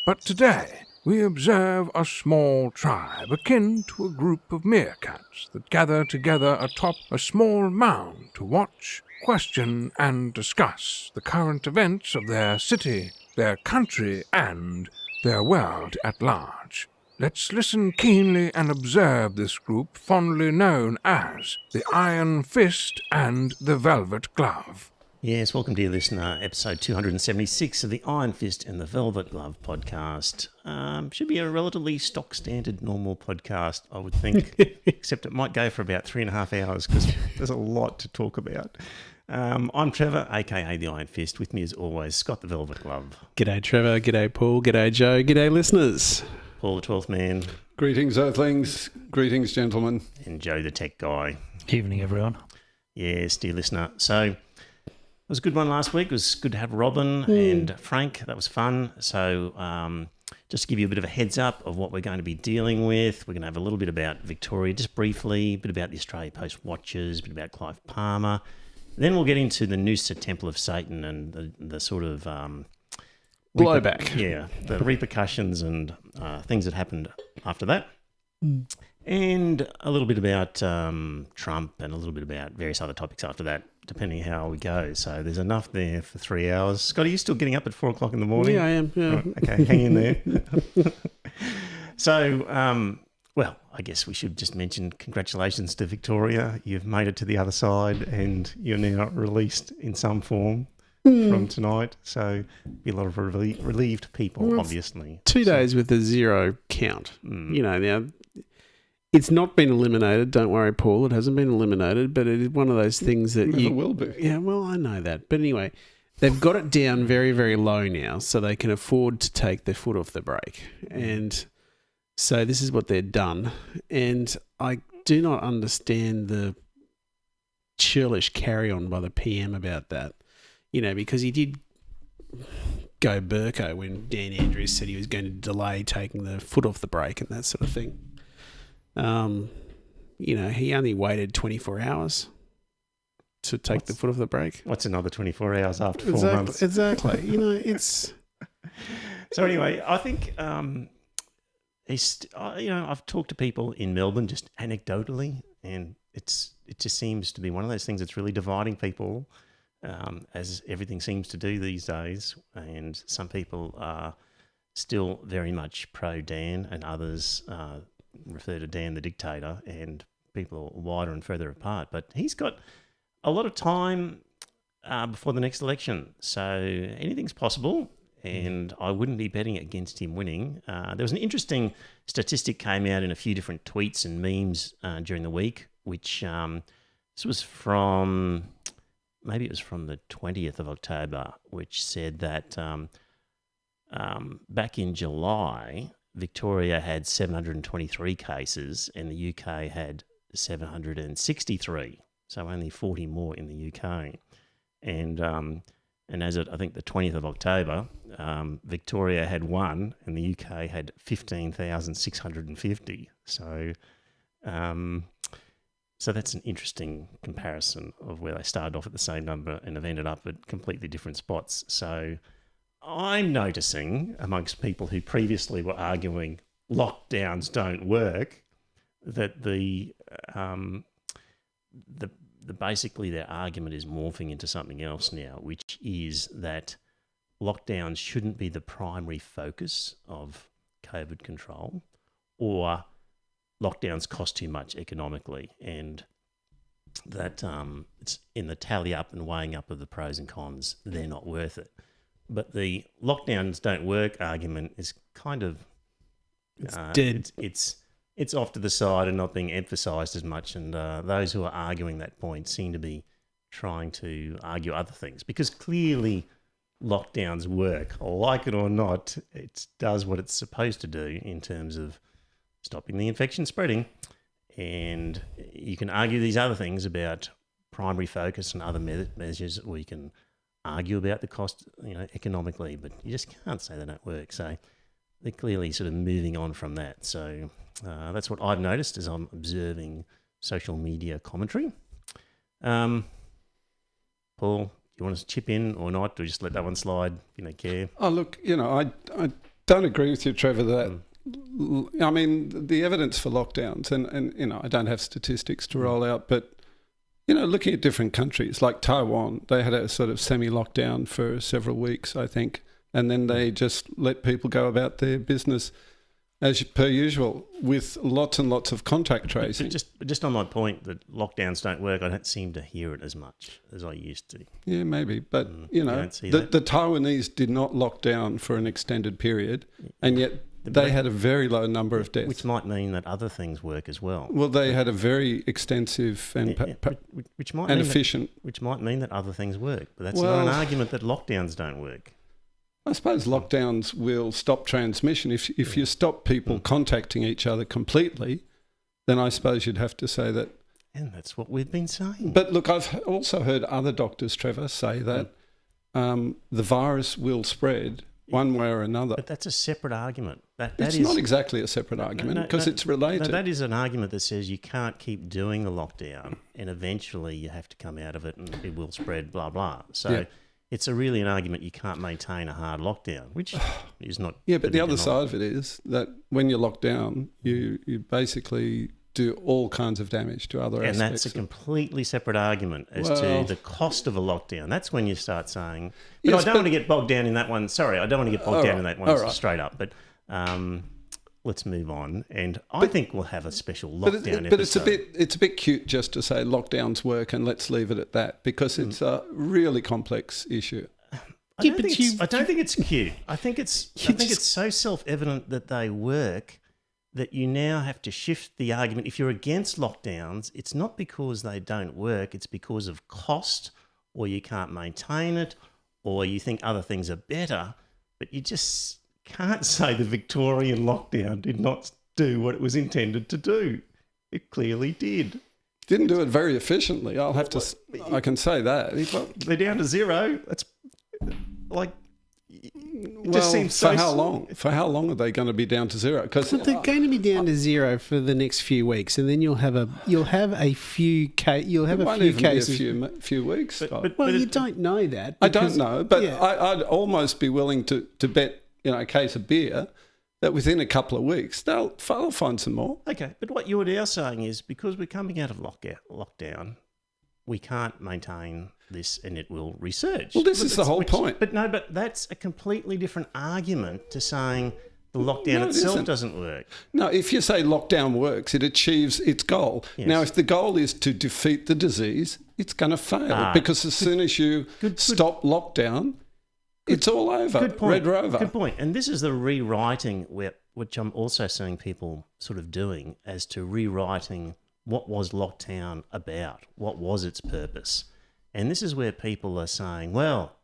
But today we observe a small tribe akin to a group of meerkats that gather together atop a small mound to watch, question, and discuss the current events of their city, their country, and their world at large. Let's listen keenly and observe this group fondly known as the Iron Fist and the Velvet Glove. Yes, welcome, dear listener. Episode 276 of the Iron Fist and the Velvet Glove podcast. Should be a relatively stock standard normal podcast, I would think, except it might go for about 3.5 hours because there's a lot to talk about. I'm Trevor, aka the Iron Fist. With me as always, Scott the Velvet Glove. G'day Trevor, g'day Paul, g'day Joe, g'day listeners. Paul the 12th man. Greetings, Earthlings. Greetings, gentlemen. And Joe the Tech Guy. Evening, everyone. Yes, dear listener. So, it was a good one last week. It was good to have Robin and Frank. That was fun. So just to give you a bit of a heads up of what we're going to be dealing with, we're going to have a little bit about Victoria, just briefly, a bit about the Australia Post Watchers, a bit about Clive Palmer. Then we'll get into the Noosa Temple of Satan and the sort of... blowback. The repercussions and things that happened after that. And a little bit about Trump and a little bit about various other topics after that, depending how we go. So there's enough there for 3 hours. Scott, are you still getting up at 4 o'clock in the morning? Yeah, I am. Yeah. Right, okay, hang in there. So, well, I guess we should just mention congratulations to Victoria. You've made it to the other side and you're now released in some form from tonight. So be a lot of relieved people, obviously. 2 days with a zero count. You know, now... It's not been eliminated. Don't worry, Paul. It hasn't been eliminated, but it is one of those things that Never will be. Yeah, well, I know that. But anyway, they've got it down very, very low now, so they can afford to take their foot off the brake. And so this is what they've done. And I do not understand the churlish carry-on by the PM about that. You know, because he did go Burko when Dan Andrews said he was going to delay taking the foot off the brake and that sort of thing. You know, he only waited 24 hours to take the foot off the brake. What's another 24 hours after 4 months? Exactly. You know, it's... So anyway, I think, I've talked to people in Melbourne just anecdotally, and it just seems to be one of those things that's really dividing people, as everything seems to do these days. And some people are still very much pro-Dan and others refer to Dan the dictator, and people are wider and further apart. But he's got a lot of time before the next election, so anything's possible, and I wouldn't be betting against him winning. There was an interesting statistic came out in a few different tweets and memes during the week, which this was from, maybe it was from the 20th of October, which said that back in July, Victoria had 723 cases and the UK had 763, so only 40 more in the UK. And as of, I think, the 20th of October, Victoria had 1 and the UK had 15,650. So that's an interesting comparison of where they started off at the same number and have ended up at completely different spots. So I'm noticing amongst people who previously were arguing lockdowns don't work that the basically their argument is morphing into something else now, which is that lockdowns shouldn't be the primary focus of COVID control, or lockdowns cost too much economically, and that it's in the tally up and weighing up of the pros and cons, they're not worth it. But the lockdowns don't work argument is kind of dead. It's off to the side and not being emphasised as much. And those who are arguing that point seem to be trying to argue other things, because clearly lockdowns work. Like it or not, it does what it's supposed to do in terms of stopping the infection spreading. And you can argue these other things about primary focus and other measures, or you can argue about the cost, economically, but you just can't say they don't work. So they're clearly sort of moving on from that. So that's what I've noticed as I'm observing social media commentary. Paul, do you want us to chip in or not, or just let that one slide? You don't care? Oh, look, I don't agree with you, Trevor, that I mean, the evidence for lockdowns, and you know, I don't have statistics to roll out, but you know, looking at different countries like Taiwan, they had a sort of semi-lockdown for several weeks, I think, and then they just let people go about their business as per usual with lots and lots of contact tracing. But just on my point that lockdowns don't work, I don't seem to hear it as much as I used to. Yeah, maybe, but you know, don't see the that? Taiwanese did not lock down for an extended period, and yet they had a very low number of deaths. Which might mean that other things work as well. Well, they had a very extensive and Which might and mean efficient. which might mean that other things work. But that's not an argument that lockdowns don't work. I suppose lockdowns will stop transmission. If you stop people contacting each other completely, then I suppose you'd have to say that. And that's what we've been saying. But look, I've also heard other doctors, Trevor, say that the virus will spread one way or another. But that's a separate argument. It's not exactly a separate argument because it's related. No, that is an argument that says you can't keep doing the lockdown and eventually you have to come out of it and it will spread, blah, blah. So it's really an argument you can't maintain a hard lockdown, which is not... Yeah, but the other side of it is that when you're locked down, you basically do all kinds of damage to other aspects. And that's a completely separate argument as to the cost of a lockdown. That's when you start saying... But I don't want to get bogged down in that one. Sorry, I don't want to get bogged down in that one straight up. But let's move on. And I think we'll have a special lockdown episode. But it's a bit cute just to say lockdowns work and let's leave it at that because it's a really complex issue. I don't think it's cute. I think it's so self-evident that they work that you now have to shift the argument. If you're against lockdowns, it's not because they don't work, it's because of cost or you can't maintain it or you think other things are better, but you just can't say the Victorian lockdown did not do what it was intended to do. It clearly did. Didn't do it very efficiently. I can say that. They're down to zero. That's like... For how long? For how long are they going to be down to zero? Because they're going to be down to zero for the next few weeks, and then you'll have a few cases. A few weeks. But you don't know that. I don't know, but I'd almost be willing to bet, a case of beer, that within a couple of weeks they'll find some more. Okay, but what you're now saying is because we're coming out of lockdown, we can't maintain this and it will resurge. Well, this is the whole point. But that's a completely different argument to saying the lockdown itself doesn't work. No, if you say lockdown works, it achieves its goal. Yes. Now, if the goal is to defeat the disease, it's going to fail because as soon as you stop lockdown, it's all over. Good point. Red Rover. Good point. And this is the rewriting which I'm also seeing people sort of doing as to rewriting what was lockdown about? What was its purpose? And this is where people are saying, well,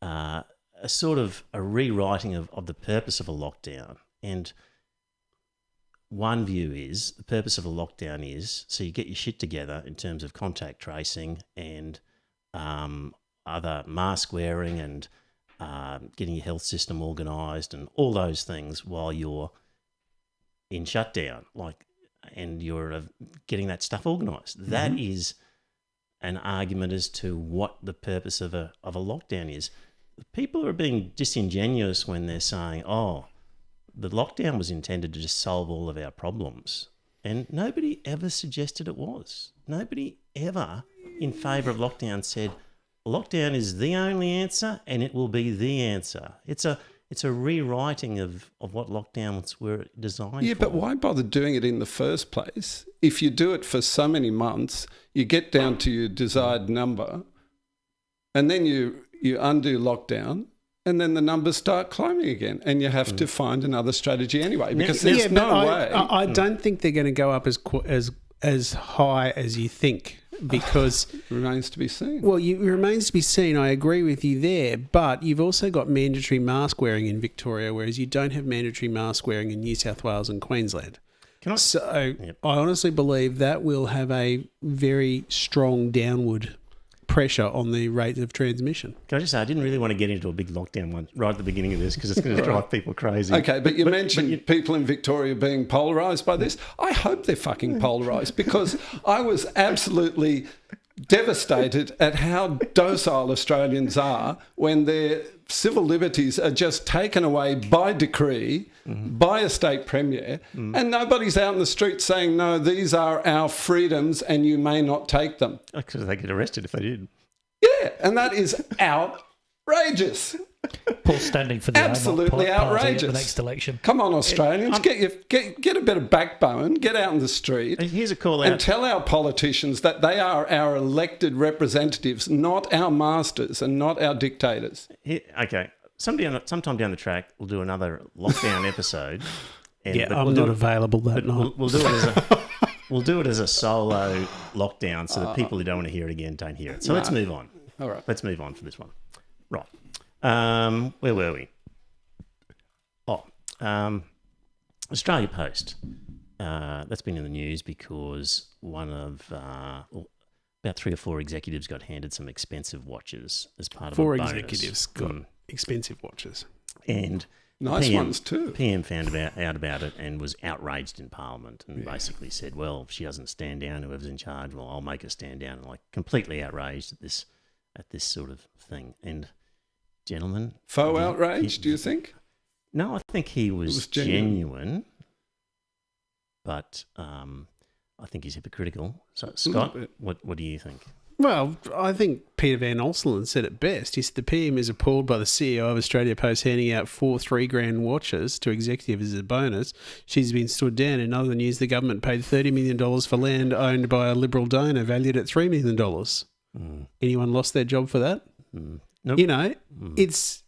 a sort of a rewriting of the purpose of a lockdown. And one view is the purpose of a lockdown is so you get your shit together in terms of contact tracing and other mask wearing and getting your health system organised and all those things while you're in shutdown, and you're getting that stuff organised. Mm-hmm. That is an argument as to what the purpose of a lockdown is. People are being disingenuous when they're saying, oh, the lockdown was intended to just solve all of our problems. And nobody ever suggested it was. Nobody ever in favour of lockdown said, lockdown is the only answer and it will be the answer. It's a rewriting of what lockdowns were designed for. Yeah, but why bother doing it in the first place? If you do it for so many months, you get down to your desired number and then you undo lockdown and then the numbers start climbing again and you have to find another strategy anyway because there's no way. I don't think they're going to go up as high as you think. Because remains to be seen. Well, it remains to be seen. I agree with you there, but you've also got mandatory mask wearing in Victoria, whereas you don't have mandatory mask wearing in New South Wales and Queensland. I honestly believe that will have a very strong downward pressure on the rate of transmission. Can I just say, I didn't really want to get into a big lockdown one right at the beginning of this because it's going to drive people crazy. Okay, but you mentioned people in Victoria being polarised by this. I hope they're fucking polarised because I was absolutely devastated at how docile Australians are when their civil liberties are just taken away by decree, by a state premier, and nobody's out in the street saying, no, these are our freedoms and you may not take them. Because they get arrested if they did. Yeah, and that is outrageous. Paul standing for the Absolutely AMOP party outrageous. at the next election. Come on, Australians, get a bit of backbone, get out in the street. Here's a call out. And tell our politicians that they are our elected representatives, not our masters and not our dictators. Okay, sometime down the track, we'll do another lockdown episode. Yeah, I'm not available that night. We'll do it as a solo lockdown, so that people who don't want to hear it again don't hear it. So let's move on. All right. Let's move on for this one. Right. Where were we? Australia Post. That's been in the news because one of about 3 or 4 executives got handed some expensive watches as part of a bonus. 4 executives got expensive watches. And Nice ones too. PM found out about it and was outraged in Parliament and basically said, well, if she doesn't stand down, whoever's in charge, well, I'll make her stand down. And completely outraged at this sort of thing. And gentlemen... Faux outrage, do you think? No, I think he was genuine. But I think he's hypocritical. So, Scott, what do you think? Well, I think Peter Van Onselen said it best. He said the PM is appalled by the CEO of Australia Post handing out 4 $3,000 watches to executives as a bonus. She's been stood down. In other news, the government paid $30 million for land owned by a Liberal donor valued at $3 million. Anyone lost their job for that? Nope. You know, it's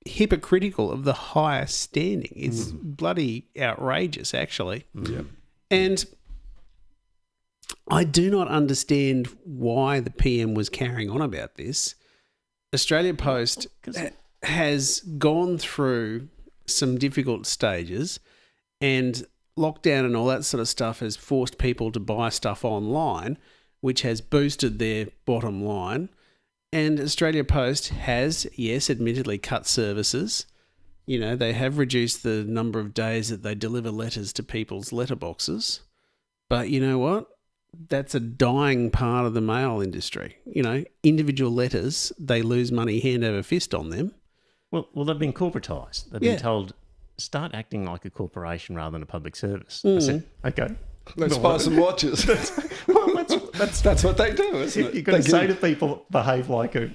hypocritical of the highest standing. It's bloody outrageous, actually. And I do not understand why the PM was carrying on about this. Australia Post has gone through some difficult stages, and lockdown and all that sort of stuff has forced people to buy stuff online, which has boosted their bottom line. And Australia Post has, yes, admittedly cut services. You know, they have reduced the number of days that they deliver letters to people's letterboxes. But you know what? That's a dying part of the mail industry. You know, individual letters, they lose money hand over fist on them. Well, they've been corporatised. They've been told, start acting like a corporation rather than a public service. I said, okay. Let's buy some watches. That's what they do, isn't it? You've got to say to people, behave like a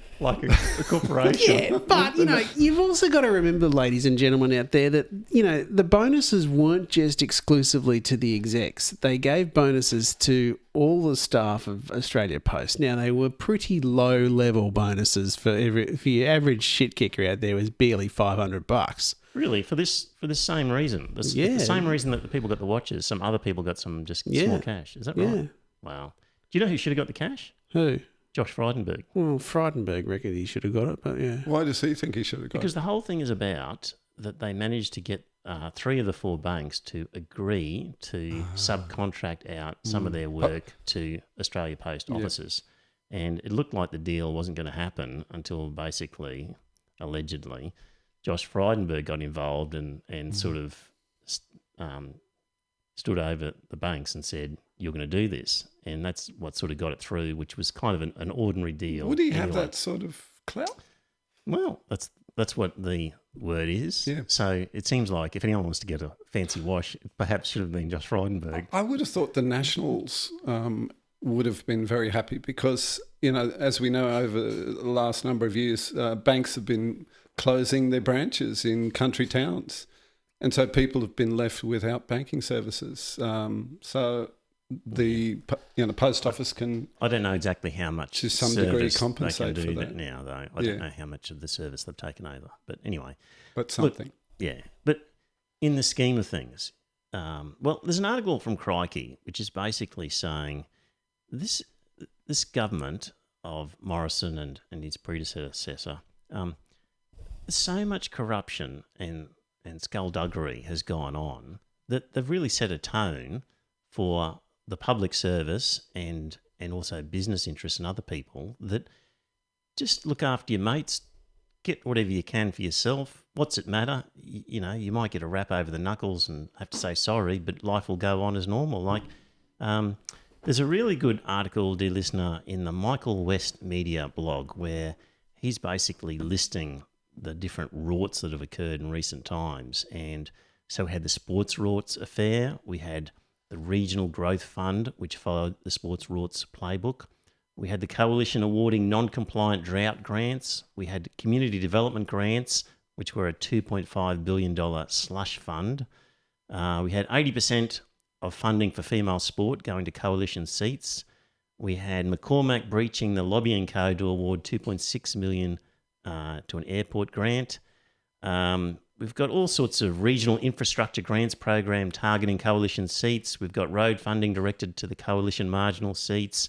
corporation. Yeah, but, you know, you've also got to remember, ladies and gentlemen out there, that, you know, the bonuses weren't just exclusively to the execs. They gave bonuses to all the staff of Australia Post. Now, they were pretty low-level bonuses for your average shit kicker out there was barely $500. Really, for this same reason, the same reason that the people got the watches, some other people got some just small cash. Is that right? Yeah. Wow. Do you know who should have got the cash? Who? Josh Frydenberg. Well, Frydenberg reckoned he should have got it, but yeah. Why does he think he should have got Because it? the whole thing is about that they managed to get 3 of the 4 banks to agree to subcontract out some of their work to Australia Post offices. And it looked like the deal wasn't going to happen until basically, allegedly, Josh Frydenberg got involved and sort of stood over the banks and said, you're going to do this. And that's what sort of got it through, which was kind of an ordinary deal. Would he have that sort of clout? Well, that's what the word is. Yeah. So it seems like if anyone wants to get a fancy wash, it perhaps should have been Josh Frydenberg. I would have thought the Nationals would have been very happy because, you know, as we know over the last number of years, banks have been closing their branches in country towns. And so people have been left without banking services. So the post office can... I don't know exactly how much to some degree compensate they can do for that now, though. I don't know how much of the service they've taken over. But anyway. But something. Look, but in the scheme of things, there's an article from Crikey which is basically saying this government of Morrison and his predecessor, so much corruption and skullduggery has gone on that they've really set a tone for the public service and also business interests and other people that just look after your mates, get whatever you can for yourself. What's it matter? You know, you might get a rap over the knuckles and have to say sorry, but life will go on as normal. Like, There's a really good article, dear listener, in the Michael West Media blog where he's basically listing the different rorts that have occurred in recent times. And so we had the Sports Rorts Affair, we had the Regional Growth Fund, which followed the Sports Rorts playbook. We had the Coalition awarding non-compliant drought grants. We had community development grants, which were a $2.5 billion slush fund. We had 80% of funding for female sport going to coalition seats. We had McCormack breaching the lobbying code to award $2.6 million to an airport grant. We've got all sorts of regional infrastructure grants program targeting coalition seats. We've got road funding directed to the coalition marginal seats.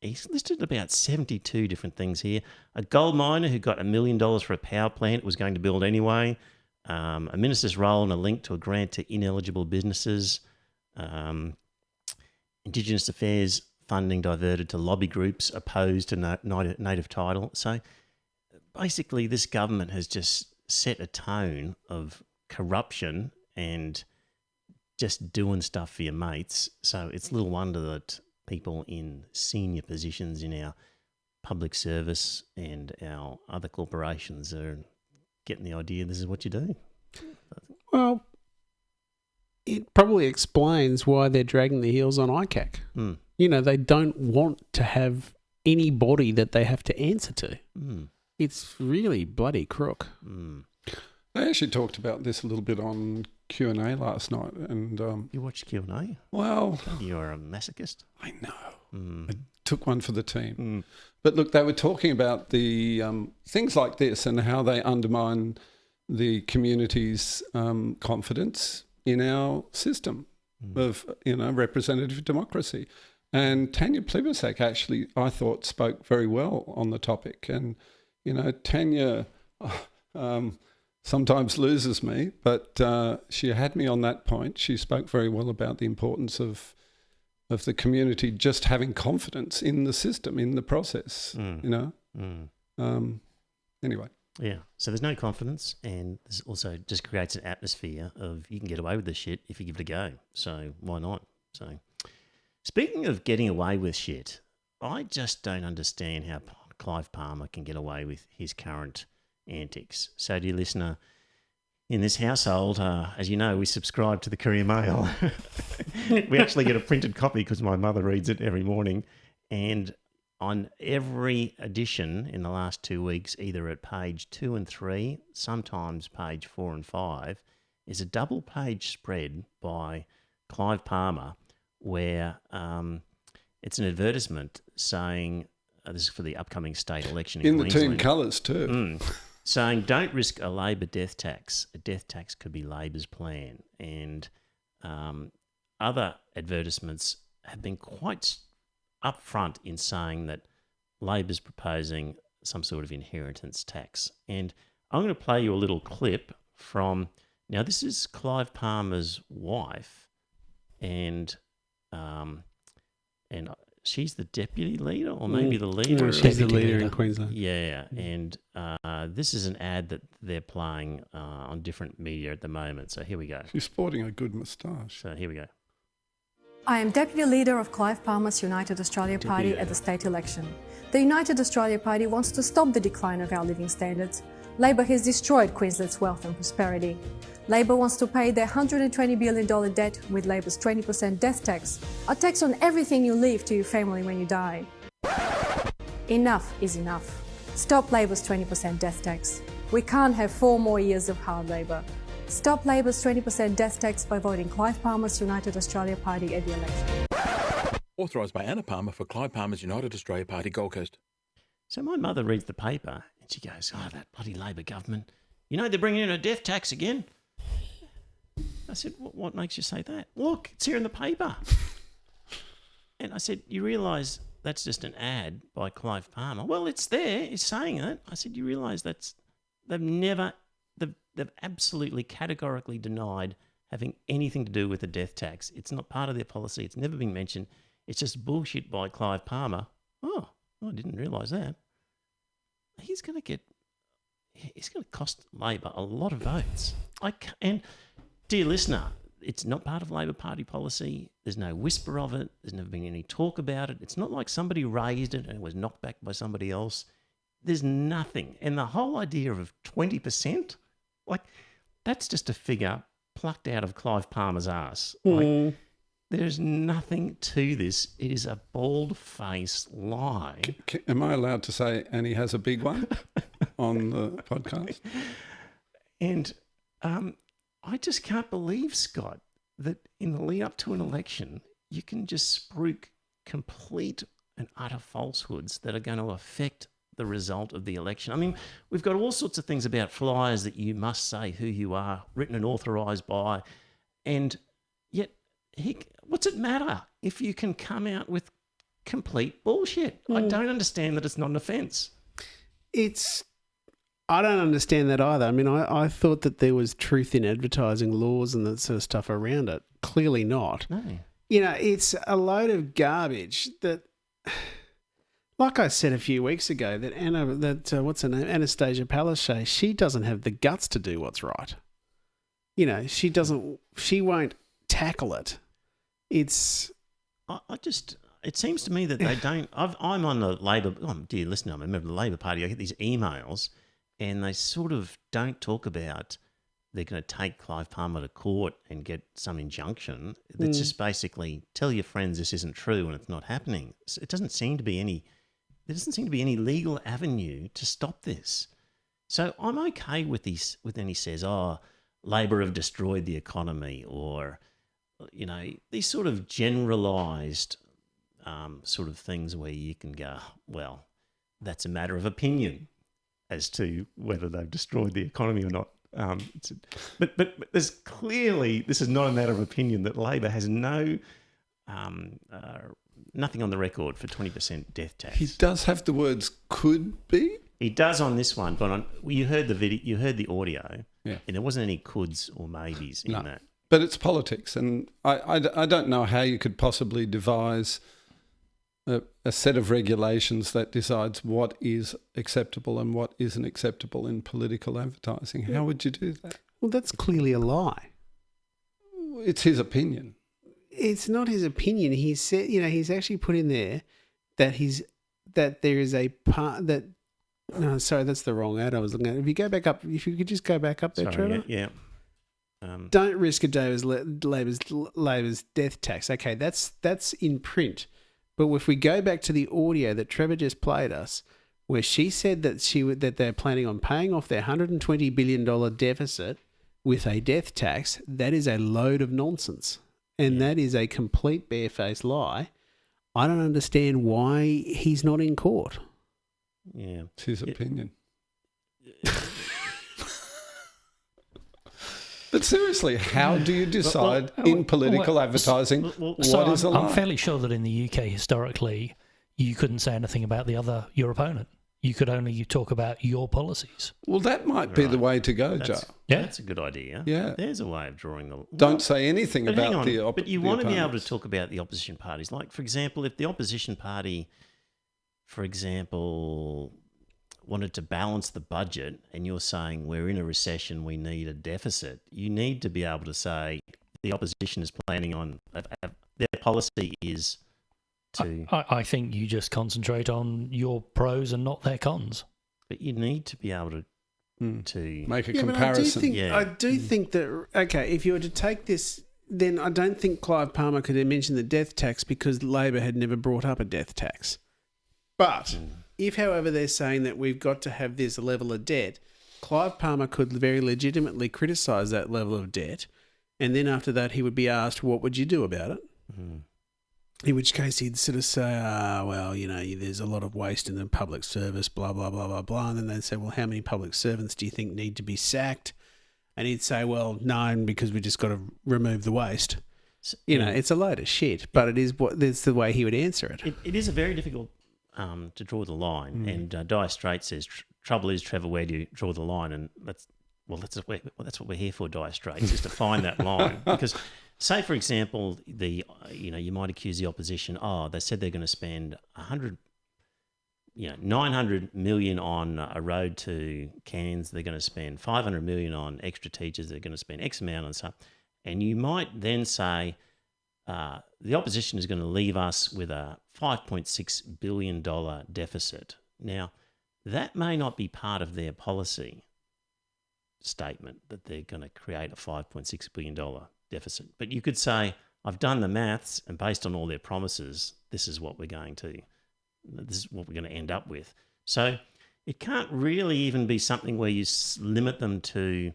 He's listed about 72 different things here. A gold miner who got $1 million for a power plant was going to build anyway. A minister's role and a link to a grant to ineligible businesses. Indigenous affairs funding diverted to lobby groups opposed to native title. So basically this government has just set a tone of corruption and just doing stuff for your mates. So it's little wonder that people in senior positions in our public service and our other corporations are getting the idea this is what you do. Well, it probably explains why they're dragging their heels on ICAC. You know, they don't want to have anybody that they have to answer to. It's really bloody crook. They actually talked about this a little bit on Q&A last night. And You watched Q&A? well, You're a masochist. I know. I took one for the team. But look, they were talking about the things like this and how they undermine the community's confidence in our system of, representative democracy. And Tanya Plibersek actually, I thought, spoke very well on the topic. And, Tanya sometimes loses me, but she had me on that point. She spoke very well about the importance of the community just having confidence in the system, in the process, Anyway. Yeah. So there's no confidence, and this also just creates an atmosphere of you can get away with this shit if you give it a go. So why not? So speaking of getting away with shit, I just don't understand how Clive Palmer can get away with his current antics. So dear listener, in this household, as you know, we subscribe to the Courier Mail. We actually get a printed copy because my mother reads it every morning. And on every edition in the last 2 weeks, either at page 2 and 3, sometimes page 4 and 5, is a double-page spread by Clive Palmer where it's an advertisement saying, this is for the upcoming state election in Queensland. In the team colours too. Saying, don't risk a Labor death tax. A death tax could be Labor's plan. And other advertisements have been quite upfront in saying that Labor's proposing some sort of inheritance tax. And I'm going to play you a little clip from, now this is Clive Palmer's wife, and she's the deputy leader, or maybe the leader. She's the leader in Queensland. Yeah, and this is an ad that they're playing on different media at the moment. So here we go. She's sporting a good moustache. So here we go. I am Deputy Leader of Clive Palmer's United Australia Party at the state election. The United Australia Party wants to stop the decline of our living standards. Labor has destroyed Queensland's wealth and prosperity. Labor wants to pay their $120 billion debt with Labor's 20% death tax, a tax on everything you leave to your family when you die. Enough is enough. Stop Labor's 20% death tax. We can't have 4 more years of hard labour. Stop Labor's 20% death tax by voting Clive Palmer's United Australia Party at the election. Authorised by Anna Palmer for Clive Palmer's United Australia Party, Gold Coast. So my mother reads the paper and she goes, oh, that bloody Labor government. You know they're bringing in a death tax again? I said, what makes you say that? Look, it's here in the paper. And I said, you realise that's just an ad by Clive Palmer? Well, it's there. It's saying it. I said, you realise they've absolutely categorically denied having anything to do with the death tax. It's not part of their policy. It's never been mentioned. It's just bullshit by Clive Palmer. Oh, I didn't realise that. He's going to cost Labor a lot of votes. And dear listener, it's not part of Labor Party policy. There's no whisper of it. There's never been any talk about it. It's not like somebody raised it and it was knocked back by somebody else. There's nothing. And the whole idea of 20%, like, that's just a figure plucked out of Clive Palmer's ass. Like, there's nothing to this. It is a bald-faced lie. Am I allowed to say Annie has a big one on the podcast? And I just can't believe, Scott, that in the lead up to an election, you can just spruik complete and utter falsehoods that are going to affect the result of the election. I mean, we've got all sorts of things about flyers that you must say who you are, written and authorised by, and yet, what's it matter if you can come out with complete bullshit? I don't understand that it's not an offence. I don't understand that either. I mean, I thought that there was truth in advertising laws and that sort of stuff around it. Clearly not. No. You know, it's a load of garbage that, like I said a few weeks ago, what's her name, Anastasia Palaszczuk, she doesn't have the guts to do what's right. You know, she won't tackle it. It seems to me that they don't. I'm on the Labor. Oh, dear listener, I'm a member of the Labor Party. I get these emails, and they sort of don't talk about they're going to take Clive Palmer to court and get some injunction. That's just basically tell your friends this isn't true and it's not happening. So it doesn't seem to be any. There doesn't seem to be any legal avenue to stop this. So I'm okay with these. When he says, "Oh, Labor have destroyed the economy," or you know, these sort of generalised sort of things where you can go, well, that's a matter of opinion as to whether they've destroyed the economy or not. But there's clearly, this is not a matter of opinion, that Labor has nothing on the record for 20% death tax. He does have the words "could be." He does on this one, but you heard the video, you heard the audio, Yeah. and there wasn't any coulds or maybes in that. But it's politics, and I don't know how you could possibly devise a set of regulations that decides what is acceptable and what isn't acceptable in political advertising. How would you do that? Well, that's clearly a lie. It's his opinion. It's not his opinion. He said, you know, he's actually put in there that there is a part that. No, sorry, that's the wrong ad I was looking at. If you go back up, if you could just go back up there, Trevor. Yeah. Don't risk a Labor's death tax. Okay, that's in print. But if we go back to the audio that Trevor just played us, where she said that they're planning on paying off their $120 billion deficit with a death tax, that is a load of nonsense. And that is a complete barefaced lie. I don't understand why he's not in court. Yeah. It's his opinion. But seriously, how do you decide in political advertising what is a lie? I'm fairly sure that in the UK historically, you couldn't say anything about your opponent. You could only talk about your policies. Well, that might be the way to go, Joe. Yeah, that's a good idea. Yeah, there's a way of drawing the. Don't say anything but about the opposition. But you want to be able to talk about the opposition parties. Like, for example, if the opposition party, for example, wanted to balance the budget and you're saying we're in a recession, we need a deficit, you need to be able to say the opposition is planning on, their policy is to... I think you just concentrate on your pros and not their cons. But you need to be able to make a comparison. I do think that, okay, if you were to take this, then I don't think Clive Palmer could have mentioned the death tax because Labor had never brought up a death tax. But... If, however, they're saying that we've got to have this level of debt, Clive Palmer could very legitimately criticise that level of debt, and then after that he would be asked, what would you do about it? Mm-hmm. In which case he'd sort of say, well, you know, there's a lot of waste in the public service, blah, blah, blah, blah, blah. And then they'd say, well, how many public servants do you think need to be sacked? And he'd say, well, none, because we just got to remove the waste. So, you know, it's a load of shit, but it's the way he would answer it. It is a very difficult... to draw the line, and Dire Straits says, "Trouble is, Trevor, where do you draw the line?" And that's what we're here for, Dire Straits, is to find that line. Because, say for example, you might accuse the opposition, they said they're going to spend 900 million on a road to Cairns. They're going to spend 500 million on extra teachers. They're going to spend X amount on stuff, And you might then say the opposition is going to leave us with a $5.6 billion deficit. Now, that may not be part of their policy statement that they're going to create a $5.6 billion deficit. But you could say, I've done the maths, and based on all their promises, this is what we're going to end up with. So it can't really even be something where you limit them to,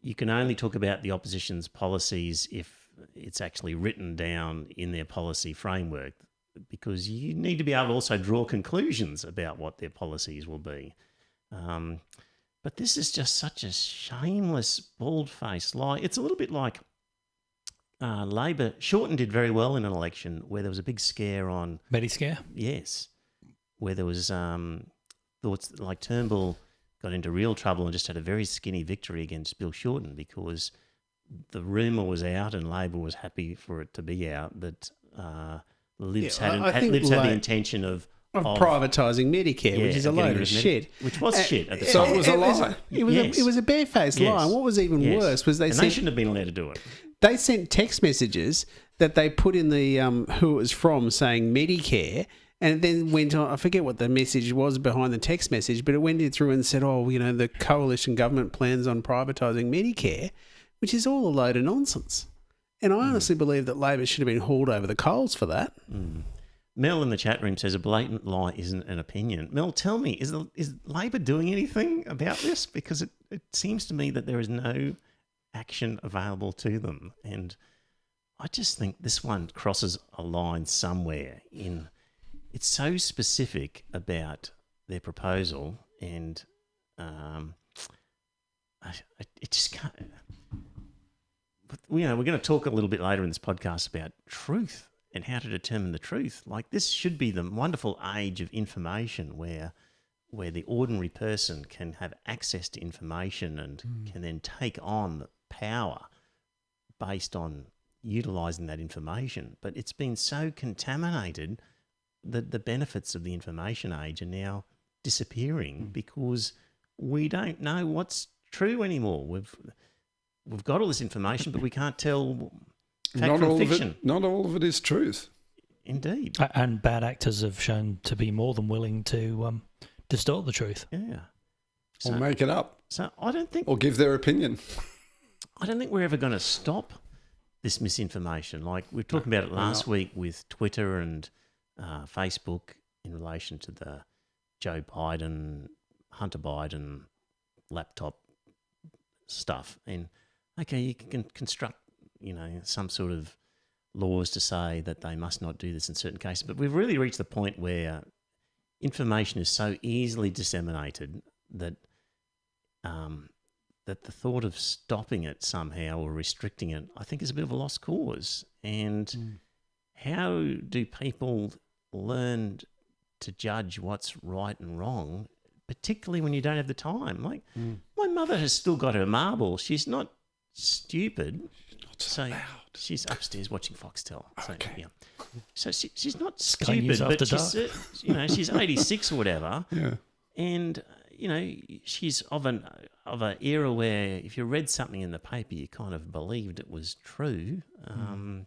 you can only talk about the opposition's policies if it's actually written down in their policy framework, because you need to be able to also draw conclusions about what their policies will be. But this is just such a shameless, bald-faced lie. It's a little bit like Labor. Shorten did very well in an election where there was a big scare on... Mediscare? Yes. Where there was thoughts like Turnbull got into real trouble and just had a very skinny victory against Bill Shorten because the rumour was out and Labor was happy for it to be out that Libs had the intention of privatising Medicare, which is a load of shit. Which was shit at the so time. it was a lie. It was a barefaced lie. And what was even worse was they shouldn't have been allowed to do it. They sent text messages that they put in the who it was from saying Medicare, and it then went on. I forget what the message was behind the text message, but it went in through and said, the coalition government plans on privatising Medicare, which is all a load of nonsense. And I honestly believe that Labor should have been hauled over the coals for that. Mel in the chat room says a blatant lie isn't an opinion. Mel, tell me, is Labor doing anything about this? Because it seems to me that there is no action available to them. And I just think this one crosses a line somewhere in... It's so specific about their proposal and it just can't... But, we're going to talk a little bit later in this podcast about truth and how to determine the truth. Like, this should be the wonderful age of information where the ordinary person can have access to information and can then take on power based on utilising that information. But it's been so contaminated that the benefits of the information age are now disappearing because we don't know what's true anymore. We've got all this information, but we can't tell fact from fiction. Not all of it is truth. Indeed. And bad actors have shown to be more than willing to distort the truth. Yeah. Or make it up. So I don't think... Or give their opinion. I don't think we're ever going to stop this misinformation. Like, we were talking about it last week with Twitter and Facebook in relation to the Joe Biden, Hunter Biden laptop stuff. And, okay, you can construct, some sort of laws to say that they must not do this in certain cases. But we've really reached the point where information is so easily disseminated that that the thought of stopping it somehow or restricting it, I think, is a bit of a lost cause. And how do people learn to judge what's right and wrong, particularly when you don't have the time? Like, my mother has still got her marbles. She's not stupid. She's not so loud. She's upstairs watching Foxtel. So, okay. So she's not stupid, but she's 86 or whatever. Yeah. And, she's of an era where if you read something in the paper, you kind of believed it was true. I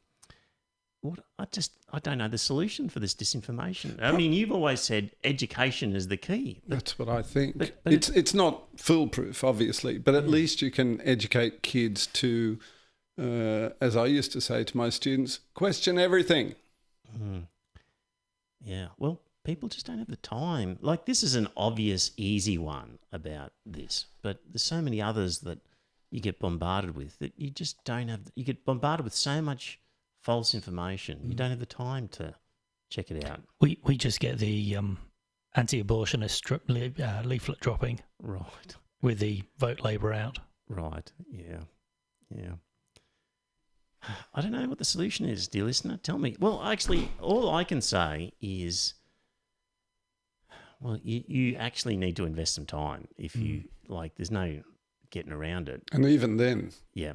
don't know the solution for this disinformation. I mean, you've always said education is the key. That's what I think. But it's not foolproof, obviously, but at least you can educate kids to, as I used to say to my students, question everything. Yeah, well, people just don't have the time. Like, this is an obvious, easy one about this, but there's so many others that you get bombarded with that you just don't have. You get bombarded with so much false information. You don't have the time to check it out. We just get the anti-abortionist leaflet dropping. Right. With the vote Labour out. Right, yeah. I don't know what the solution is, dear listener. Tell me. Well, actually, all I can say is, well, you actually need to invest some time. If you, there's no getting around it. And even then. Yeah.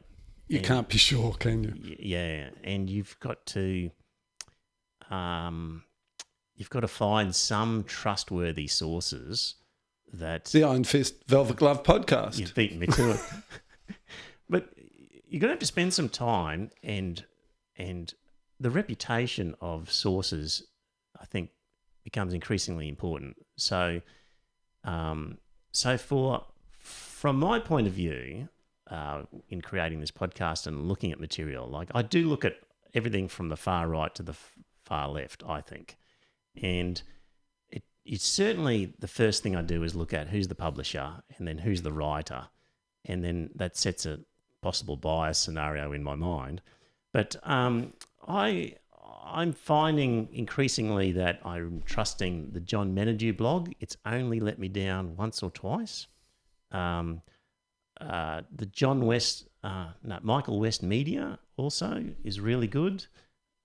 You can't be sure, can you? Yeah, and you've got to find some trustworthy sources that... The Iron Fist Velvet Glove podcast. You've beaten me to it. But you're going to have to spend some time, and the reputation of sources, I think, becomes increasingly important. So, from my point of view, in creating this podcast and looking at material, like I do look at everything from the far right to the far left, I think, and it's certainly the first thing I do is look at who's the publisher and then who's the writer, and then that sets a possible bias scenario in my mind. But I'm finding increasingly that I'm trusting the John Menadue blog. It's only let me down once or twice. The Michael West Media also is really good.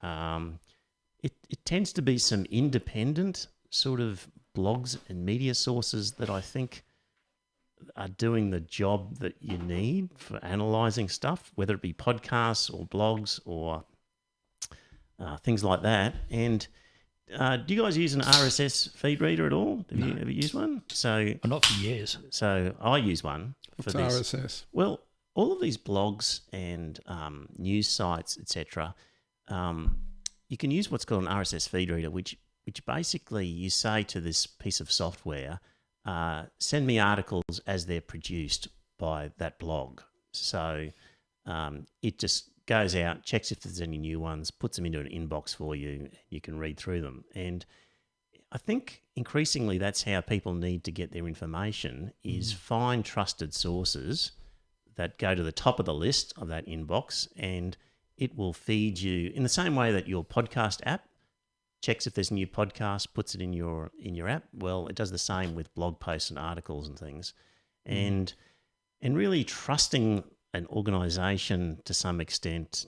It tends to be some independent sort of blogs and media sources that I think are doing the job that you need for analysing stuff, whether it be podcasts or blogs or things like that. And do you guys use an RSS feed reader at all? Have you ever used one? So not for years. So I use one for this. RSS? Well, all of these blogs and news sites, etc., you can use what's called an RSS feed reader, which basically you say to this piece of software, send me articles as they're produced by that blog. So it just goes out, checks if there's any new ones, puts them into an inbox for you. You can read through them. And I think increasingly that's how people need to get their information, is find trusted sources that go to the top of the list of that inbox, and it will feed you in the same way that your podcast app checks if there's a new podcast, puts it in your app. Well, it does the same with blog posts and articles and things. And really trusting an organisation to some extent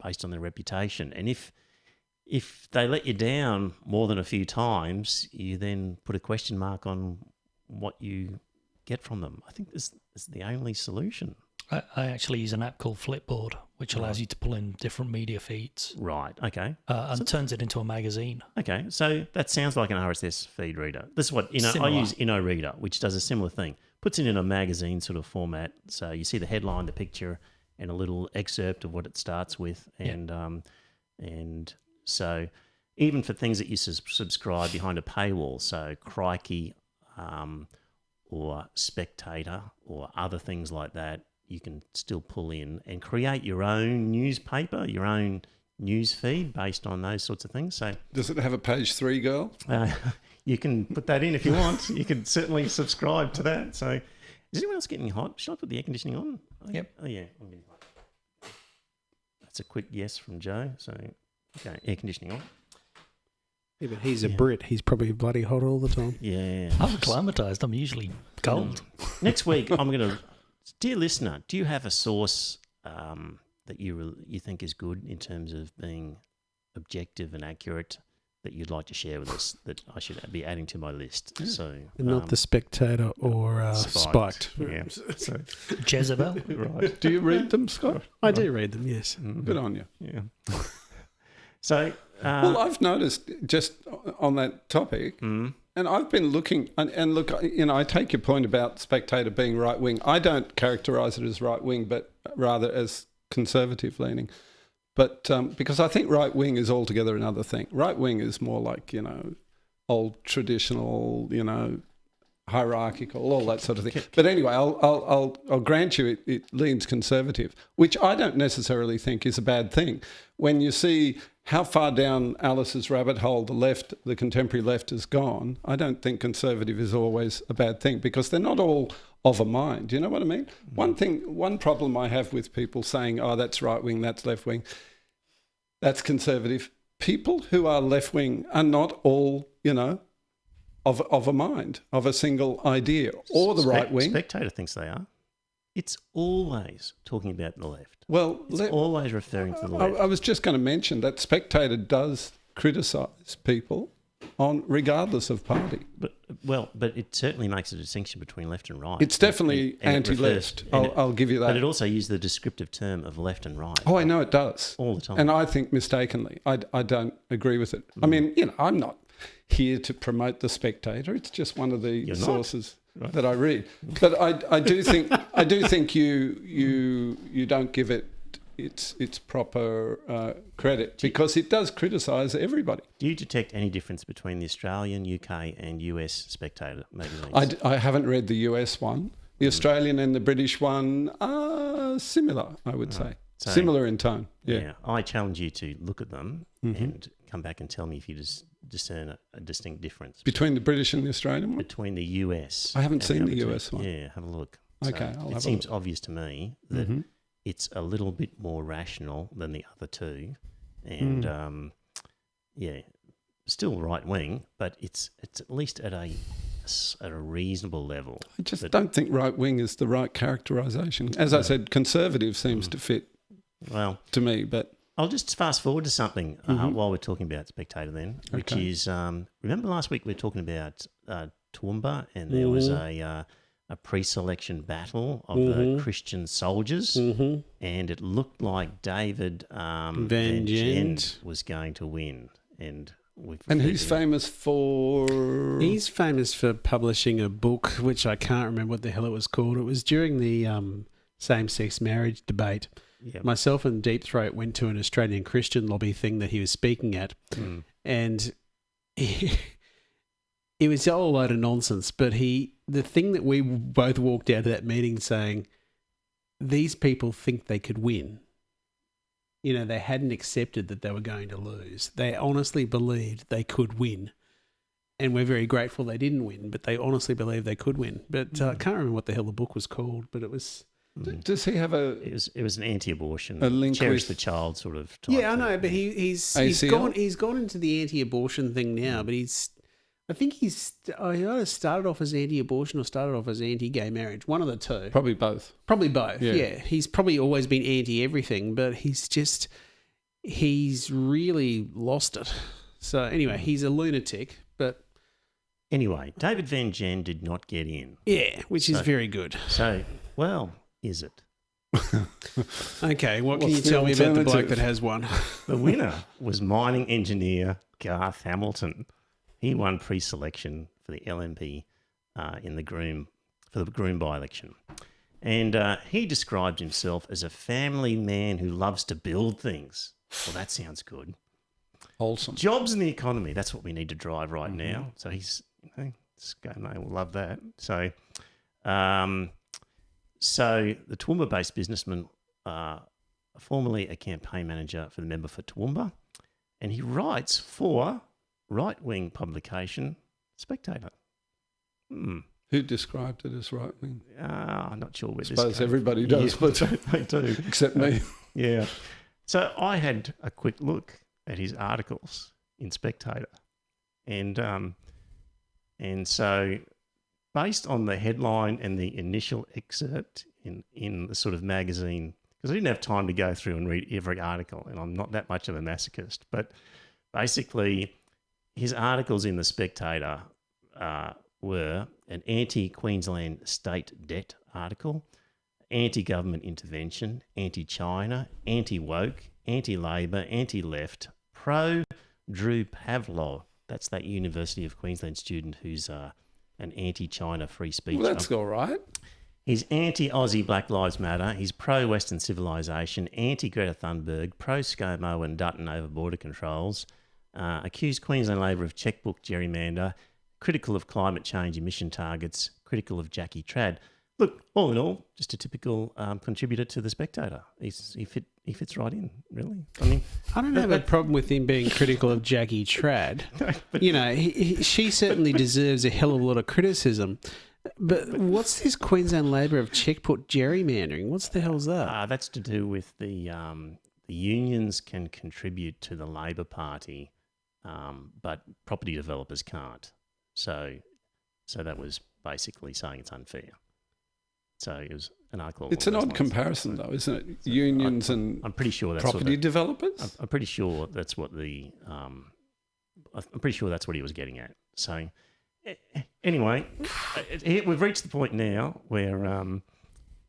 based on their reputation. And if they let you down more than a few times, you then put a question mark on what you get from them. I think this is the only solution. I actually use an app called Flipboard, which allows you to pull in different media feeds. Right, okay. And turns it into a magazine. Okay, so that sounds like an RSS feed reader. This is what I use InnoReader, which does a similar thing. Puts it in a magazine sort of format. So you see the headline, the picture, and a little excerpt of what it starts with. And so even for things that you subscribe behind a paywall, so Crikey or Spectator or other things like that, you can still pull in and create your own newspaper, your own news feed based on those sorts of things. So, does it have a page 3 girl? You can put that in if you want. You can certainly subscribe to that. So, is anyone else getting hot? Should I put the air conditioning on? Yep. Oh yeah, I'm getting hot. That's a quick yes from Joe. So, okay, air conditioning on. Yeah, but he's a Brit. He's probably bloody hot all the time. Yeah. I'm acclimatised. I'm usually cold. Next week, I'm going to... Dear listener, do you have a source that you think is good in terms of being objective and accurate that you'd like to share with us that I should be adding to my list? Yeah. So not the Spectator or Spiked. Yeah. So, Jezebel. Right. Do you read them, Scott? I do read them, yes. Good on you. Yeah. So... well, I've noticed just on that topic, and I've been looking, and look, I take your point about Spectator being right-wing. I don't characterise it as right-wing, but rather as conservative-leaning. But because I think right-wing is altogether another thing. Right-wing is more like, old traditional, hierarchical, all that sort of thing. But anyway, I'll grant you it leans conservative, which I don't necessarily think is a bad thing. When you see how far down Alice's rabbit hole the contemporary left has gone, I don't think conservative is always a bad thing, because they're not all of a mind. Do you know what I mean? One problem I have with people saying, oh, that's right wing, that's left wing, that's conservative. People who are left wing are not all, of a mind, of a single idea, or the right wing. Spectator thinks they are. It's always talking about the left. Well, it's always referring to the left. I was just going to mention that Spectator does criticise people regardless of party. But it certainly makes a distinction between left and right. It's definitely anti-left. I'll give you that. But it also uses the descriptive term of left and right. Oh, I know it does. All the time. And I think mistakenly. I don't agree with it. I mean, I'm not here to promote the Spectator. It's just one of the sources. that I read. But I do think you don't give it its proper credit, because it does criticise everybody. Do you detect any difference between the Australian, UK and US Spectator magazines? I haven't read the US one. The Australian and the British one are similar, I would say. So, similar in tone. Yeah. I challenge you to look at them and come back and tell me if you discern a distinct difference Between the British and the Australian one? between the US. I haven't and seen the other US two. one. Yeah, have a look. Okay, So I'll it have a seems look. obvious to me that it's a little bit more rational than the other two, and still right wing, but it's at least at a reasonable level. I just don't think right wing is the right characterisation. As I said, conservative seems to fit Well, to me, but I'll just fast forward to something while we're talking about Spectator then, which is, remember last week we were talking about Toowoomba, and there was a pre-selection battle of the Christian soldiers, and it looked like David Van Gent was going to win. And he's famous for... He's famous for publishing a book, which I can't remember what the hell it was called. It was during the same-sex marriage debate. Yep. Myself and Deep Throat went to an Australian Christian lobby thing that he was speaking at, and it was a whole load of nonsense. But the thing that we both walked out of that meeting saying, these people think they could win. You know, they hadn't accepted that they were going to lose. They honestly believed they could win. And we're very grateful they didn't win, but they honestly believed they could win. But I can't remember what the hell the book was called, but it was... Does he have a... It was an anti-abortion, a link cherish with... the child sort of type Yeah, I thing. know, but he's gone into the anti-abortion thing now, but I think he either started off as anti-abortion or started off as anti-gay marriage. One of the two. Probably both. Probably both, yeah. He's probably always been anti-everything, but he's really lost it. So anyway, he's a lunatic, but... Anyway, David Van Gent did not get in. Yeah, which is very good. So, well, is it? Okay, what can What's you the tell me about the bloke alternative? that has one? The winner was mining engineer Garth Hamilton. He won pre-selection for the LNP for the Groom by-election. And he described himself as a family man who loves to build things. Well, that sounds good. Wholesome. Jobs in the economy, that's what we need to drive right now. So he's, they will love that. So, the Toowoomba-based businessman, formerly a campaign manager for the member for Toowoomba, and he writes for right-wing publication Spectator. Who described it as right-wing? I'm not sure where I suppose everybody does, but but they do. except me. Yeah. So I had a quick look at his articles in Spectator, and so based on the headline and the initial excerpt in the sort of magazine, because I didn't have time to go through and read every article, and I'm not that much of a masochist, but basically his articles in the Spectator were an anti-Queensland state debt article, anti-government intervention, anti-China, anti-woke, anti-Labor, anti-left, pro-Drew Pavlov. That's that University of Queensland student who's an anti-China free speech. Well, that's all right. He's anti-Aussie Black Lives Matter. He's pro-Western civilisation, anti-Greta Thunberg, pro-ScoMo and Dutton over border controls, accused Queensland Labor of checkbook gerrymander, critical of climate change emission targets, critical of Jackie Trad. Look, all in all, just a typical contributor to The Spectator. He fits right in, really. I mean, I don't have a problem with him being critical of Jackie Trad. but You know, she certainly deserves a hell of a lot of criticism. But what's this Queensland Labor of checkbook gerrymandering? What's the hell's that? that's to do with the unions can contribute to the Labor Party, but property developers can't. So that was basically saying it's unfair. So it was an article. It's an odd comparison, though, isn't it? Unions and I'm pretty sure that's property developers. I'm pretty sure that's what the. I'm pretty sure that's what he was getting at. So anyway, we've reached the point now where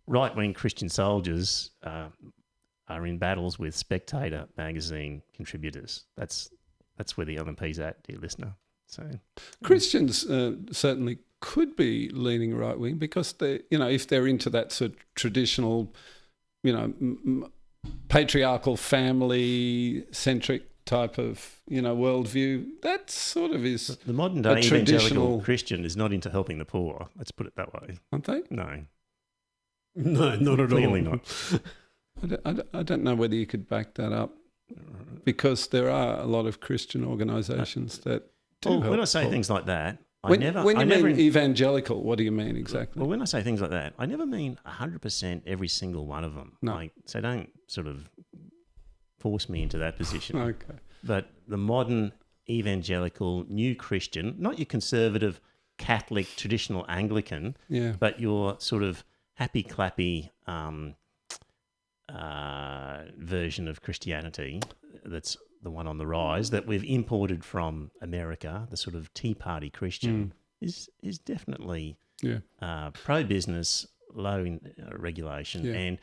right-wing Christian soldiers are in battles with Spectator magazine contributors. That's where the LNP's at, dear listener. So Christians certainly could be leaning right wing because they, if they're into that sort of traditional, patriarchal family centric type of worldview, that sort of is The modern day evangelical Christian is not into helping the poor. Let's put it that way. aren't they? No, not at clearly all. not. I don't know whether you could back that up because there are a lot of Christian organisations that do help. When I say poor. things like that, When you mean evangelical, what do you mean exactly? Well, when I say things like that, I never mean 100% every single one of them. No. So don't sort of force me into that position. Okay. But the modern evangelical new Christian, not your conservative Catholic traditional Anglican, Yeah. but your sort of happy clappy version of Christianity that's the one on the rise that we've imported from America, the sort of Tea Party Christian, is definitely pro-business, low in regulation, and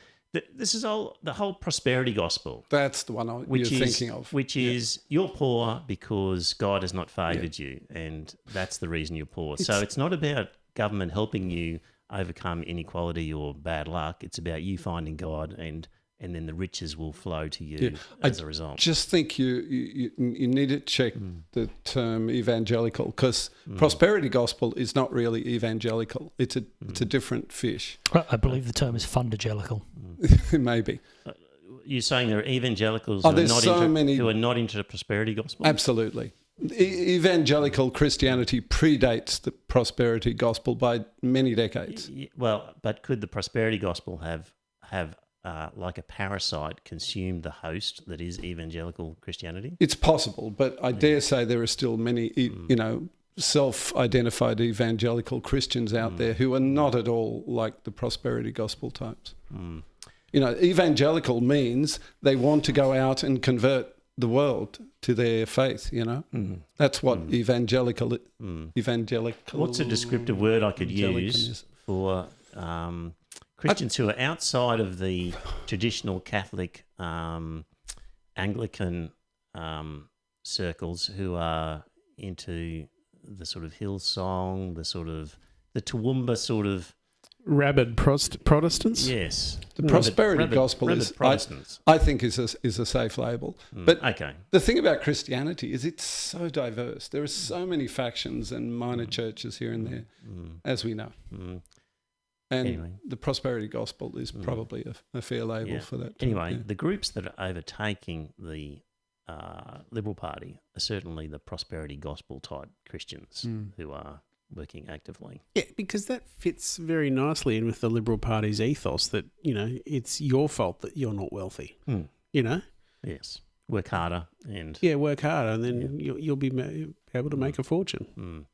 this is all the whole prosperity gospel. That's the one you're thinking of. Which is you're poor because God has not favoured you, and that's the reason you're poor. So it's not about government helping you overcome inequality or bad luck. It's about you finding God, and then the riches will flow to you as a result. Just think you need to check the term evangelical because prosperity gospel is not really evangelical. It's a different fish. I believe the term is fundagelical. Maybe. You're saying there are evangelicals who are not into the prosperity gospel? Absolutely. Evangelical Christianity predates the prosperity gospel by many decades. Well, but could the prosperity gospel have like a parasite consumed the host that is evangelical Christianity? It's possible, but I dare say there are still many, self-identified evangelical Christians out there who are not at all like the prosperity gospel types. Evangelical means they want to go out and convert the world to their faith, That's what evangelical. What's a descriptive word I could use for Christians who are outside of the traditional Catholic Anglican circles, who are into the sort of Hillsong, the Toowoomba sort of Rabid Protestants? Yes. The prosperity gospel is, I think, is a safe label. But the thing about Christianity is it's so diverse. There are so many factions and minor churches here and there, as we know. And the prosperity gospel is probably a fair label for that. Anyway, the groups that are overtaking the Liberal Party are certainly the prosperity gospel type Christians who are working actively. Yeah, because that fits very nicely in with the Liberal Party's ethos that, it's your fault that you're not wealthy, Yes. Work harder and... Yeah, work harder and then you'll be able to make a fortune.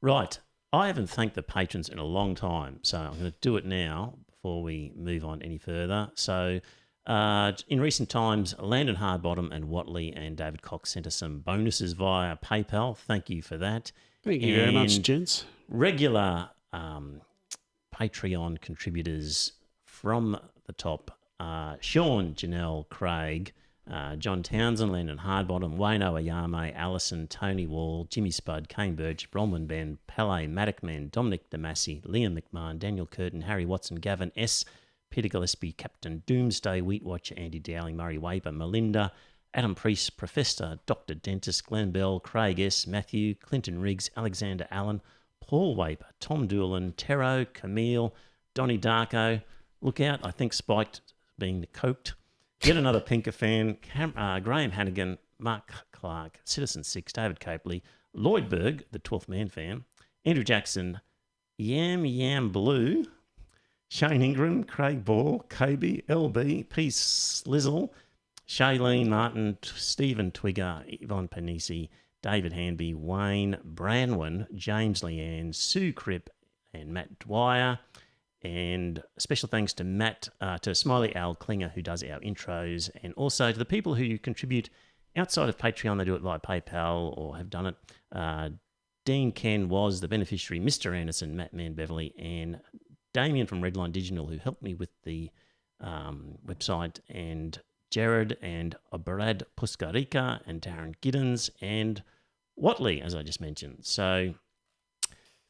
Right. I haven't thanked the patrons in a long time, so I'm going to do it now before we move on any further. So in recent times, Landon Hardbottom and Watley and David Cox sent us some bonuses via PayPal. Thank you for that. Thank you very much, gents. Regular Patreon contributors from the top, Sean, Janelle, Craig, John Townsend, Landon Hardbottom, Wayne Oyame, Alison, Tony Wall, Jimmy Spud, Kane Birch, Bronwyn Ben, Pele, Maddockman, Dominic Damasi, Liam McMahon, Daniel Curtin, Harry Watson, Gavin S., Peter Gillespie, Captain Doomsday, Wheatwatcher, Andy Dowling, Murray Waber, Melinda, Adam Priest, Professor, Dr. Dentist, Glenn Bell, Craig S., Matthew, Clinton Riggs, Alexander Allen, Paul Waper, Tom Doolan, Tero, Camille, Donnie Darko. Look out, I think Spiked being coked. Yet another Pinker fan, Graham Hannigan, Mark Clark, Citizen 6, David Copley, Lloyd Berg, the 12th Man fan, Andrew Jackson, Yam Blue, Shane Ingram, Craig Ball, Kobe, LB, P. Slizzle, Shailene Martin, Stephen Twigger, Yvonne Panisi, David Hanby, Wayne Branwin, James Leanne, Sue Cripp, and Matt Dwyer. And special thanks to Matt, to Smiley Al Klinger, who does our intros, and also to the people who contribute outside of Patreon. They do it via PayPal or have done it. Dean Ken was the beneficiary, Mr. Anderson, Matt Mann Beverly, and Damien from Redline Digital, who helped me with the website, and Jared and Brad Puskarika and Darren Giddens and Watley, as I just mentioned. So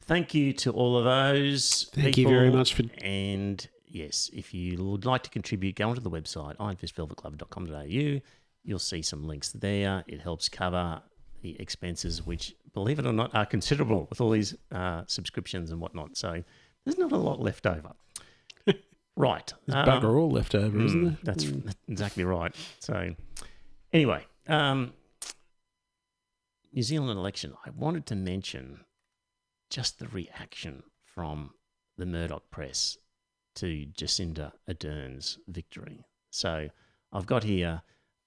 thank you to all of those Thank you people. very much for. And yes, if you would like to contribute, go onto the website, ironfistvelvetclub.com.au. You'll see some links there. It helps cover the expenses, which, believe it or not, are considerable with all these subscriptions and whatnot. So there's not a lot left over. Right. There's bugger all left over, isn't there? That's exactly right. So anyway, New Zealand election. I wanted to mention just the reaction from the Murdoch press to Jacinda Ardern's victory. So I've got here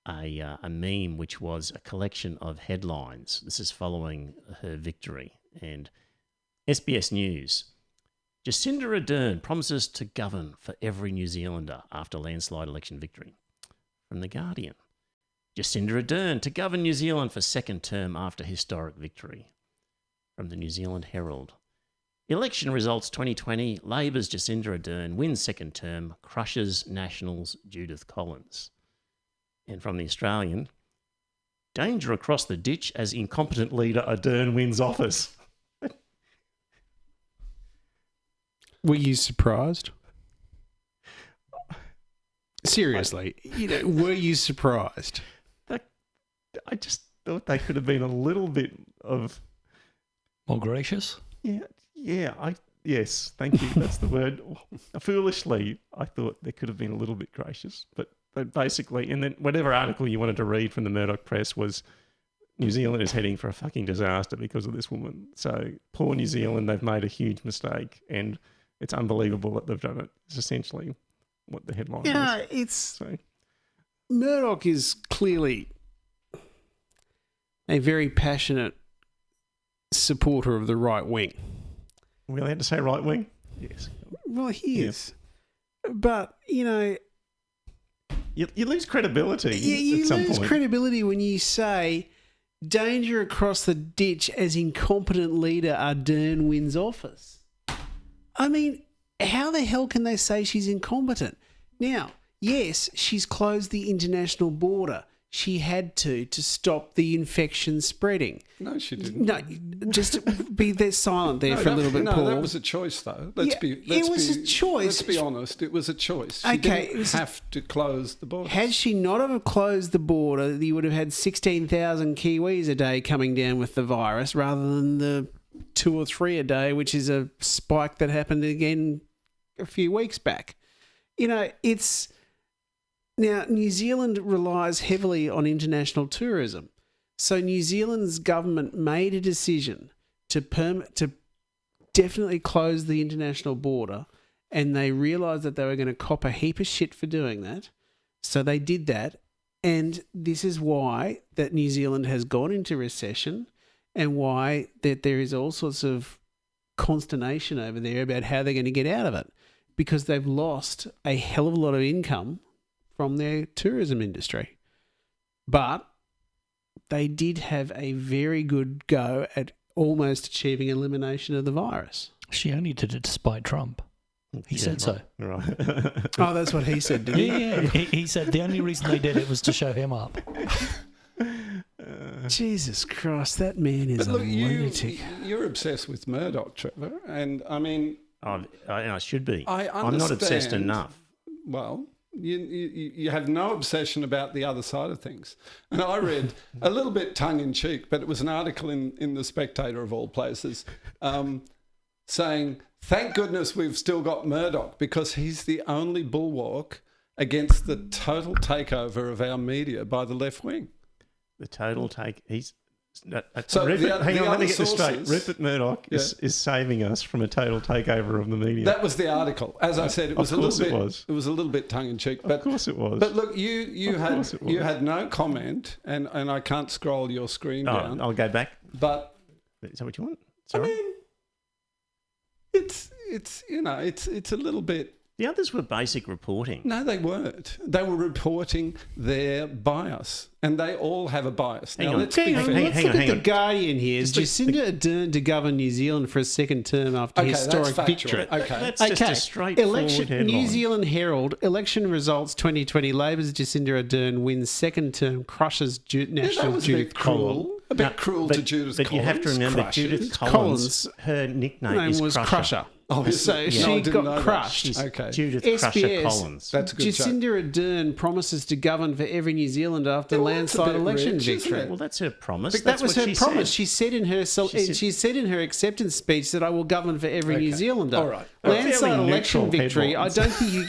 a meme which was a collection of headlines. This is following her victory. And SBS News, Jacinda Ardern promises to govern for every New Zealander after landslide election victory. From The Guardian, Jacinda Ardern to govern New Zealand for second term after historic victory. From the New Zealand Herald, election results 2020, Labor's Jacinda Ardern wins second term, crushes Nationals' Judith Collins. And from the Australian, danger across the ditch as incompetent leader Ardern wins office. Were you surprised? Seriously, were you surprised? I just thought they could have been a little bit of More gracious? Yes, thank you. That's the word. Foolishly, I thought they could have been a little bit gracious, but basically, and then whatever article you wanted to read from the Murdoch press was New Zealand is heading for a fucking disaster because of this woman. So poor New Zealand, they've made a huge mistake, and it's unbelievable that they've done it. It's essentially what the headline is. So Murdoch is clearly a very passionate supporter of the right wing. Are we allowed to say right wing? Yes. Well, he is. But, You lose credibility you at some lose point. credibility when you say danger across the ditch as incompetent leader Ardern wins office. I mean, how the hell can they say she's incompetent? Now, yes, she's closed the international border. She had to stop the infection spreading. No, she didn't. No, just be there silent there for a little bit, Paul. No, that was a choice, though. A choice. Let's be honest. It was a choice. She didn't have to close the border. Had she not have closed the border, you would have had 16,000 Kiwis a day coming down with the virus rather than the 2 or 3 a day, which is a spike that happened again a few weeks back. Now, New Zealand relies heavily on international tourism. So New Zealand's government made a decision to definitely close the international border, and they realised that they were going to cop a heap of shit for doing that. So they did that, and this is why that New Zealand has gone into recession, and why that there is all sorts of consternation over there about how they're going to get out of it, because they've lost a hell of a lot of income from their tourism industry. But they did have a very good go at almost achieving elimination of the virus. She only did it despite Trump. He said so. Right. Oh, that's what he said, didn't he? Yeah. He said the only reason they did it was to show him up. Jesus Christ, that man is a lunatic. You're obsessed with Murdoch, Trevor, and I mean... I should be. I'm not obsessed enough. Well... You have no obsession about the other side of things. And I read a little bit tongue-in-cheek, but it was an article in The Spectator of all places saying, thank goodness we've still got Murdoch because he's the only bulwark against the total takeover of our media by the left wing. The total he's... So hang on, let me get this sources, straight. Rupert Murdoch is saving us from a total takeover of the media. That was the article. As I said, it was a little bit tongue in cheek. Of course it was. But look, you had no comment, and I can't scroll your screen down. I'll go back. But is that what you want? Sorry? I mean, it's a little bit. The others were basic reporting. No, they weren't. They were reporting their bias, and they all have a bias. Now, let's be fair. Let's look at The Guardian here. Is Jacinda Ardern to govern New Zealand for a second term after historic victory? That's just a straightforward headline. New Zealand Herald, election results 2020, Labor's Jacinda Ardern wins second term, crushes National Judith Collins. A bit cruel to Judith but Collins. you have to remember, Crushes. Judith Collins, her nickname Her name is was Crusher. Oh, is So it? she No, I didn't know got that. crushed. She's Okay. Judith Crusher SBS, Collins. That's a good joke. Jacinda Ardern promises to govern for every New Zealander after Yeah, well, that's a landslide bit election rich, isn't victory. it? Well, that's her promise. But That's that was what her she promise. said. She said in her She said- acceptance speech that I will govern for every New Okay. Zealander. All right. Landslide Fairly election neutral victory. headlines.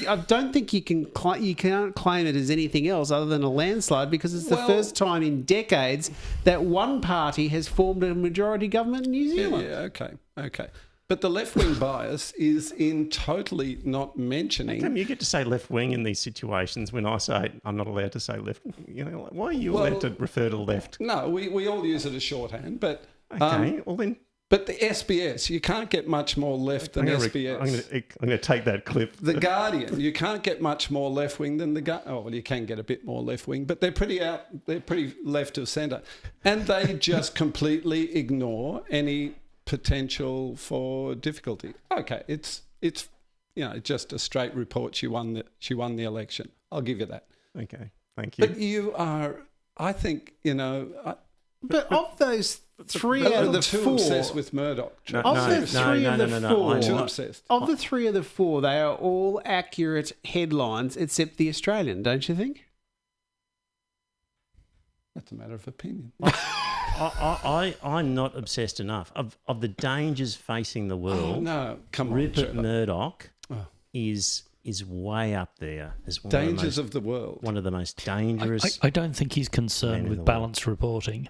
I don't think you can't claim it as anything else other than a landslide because it's the Well- first time in decades that one party has formed a majority government in New Yeah, Zealand. okay. But the left-wing bias is in totally not mentioning... You get to say left wing in these situations when I say I'm not allowed to say left. You know, like, why are you allowed to refer to left? No, we all use it as shorthand, but... Okay, well then But the SBS, you can't get much more left than SBS. I'm going to take that clip. The Guardian, you can't get much more left wing than the Guardian. Oh, well, you can get a bit more left wing, but they're pretty left of centre, and they just completely ignore any potential for difficulty. Okay, it's just a straight report. She won the election. I'll give you that. Okay, thank you. But you are, I think, But of those three out of the too four, obsessed with Murdoch. No, of the three of the four, Too obsessed. of the three of the four, they are all accurate headlines except the Australian, don't you think? That's a matter of opinion. I'm not obsessed enough of the dangers facing the world. Oh, no, come on, Rupert Trevor. Murdoch Oh. is way up there as Dangers of the world. one of the most dangerous. I don't think he's Man concerned in with the balanced reporting.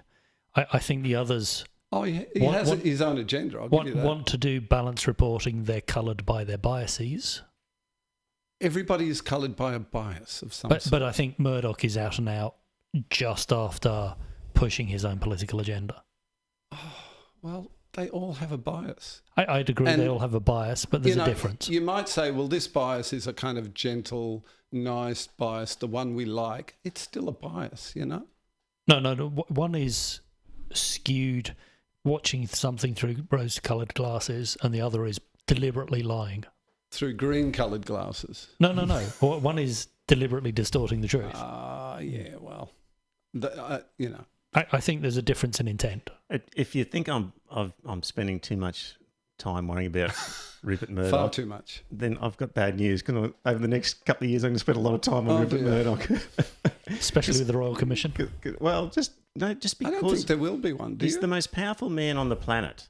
I think the others Oh, he What- has what- his own agenda. I'll give you that. want to do balanced reporting. They're coloured by their biases. Everybody is coloured by a bias of some But sort. I think Murdoch is out and out just after pushing his own political agenda. Well, they all have a bias. I'd agree And, they all have a bias, but there's a difference. You might say, well, this bias is a kind of gentle, nice bias, the one we like. It's still a bias, you know? No. One is skewed, watching something through rose-coloured glasses, and the other is deliberately lying. Through green-coloured glasses. No. One is deliberately distorting the truth. Yeah, well, I think there's a difference in intent. If you think I'm spending too much time worrying about Rupert Murdoch, far too much. then I've got bad news. Over the next couple of years, I'm going to spend a lot of time on Rupert dear. Murdoch. Especially with the Royal Commission. Well, just I don't because think there will be one, do he's you? the most powerful man on the planet.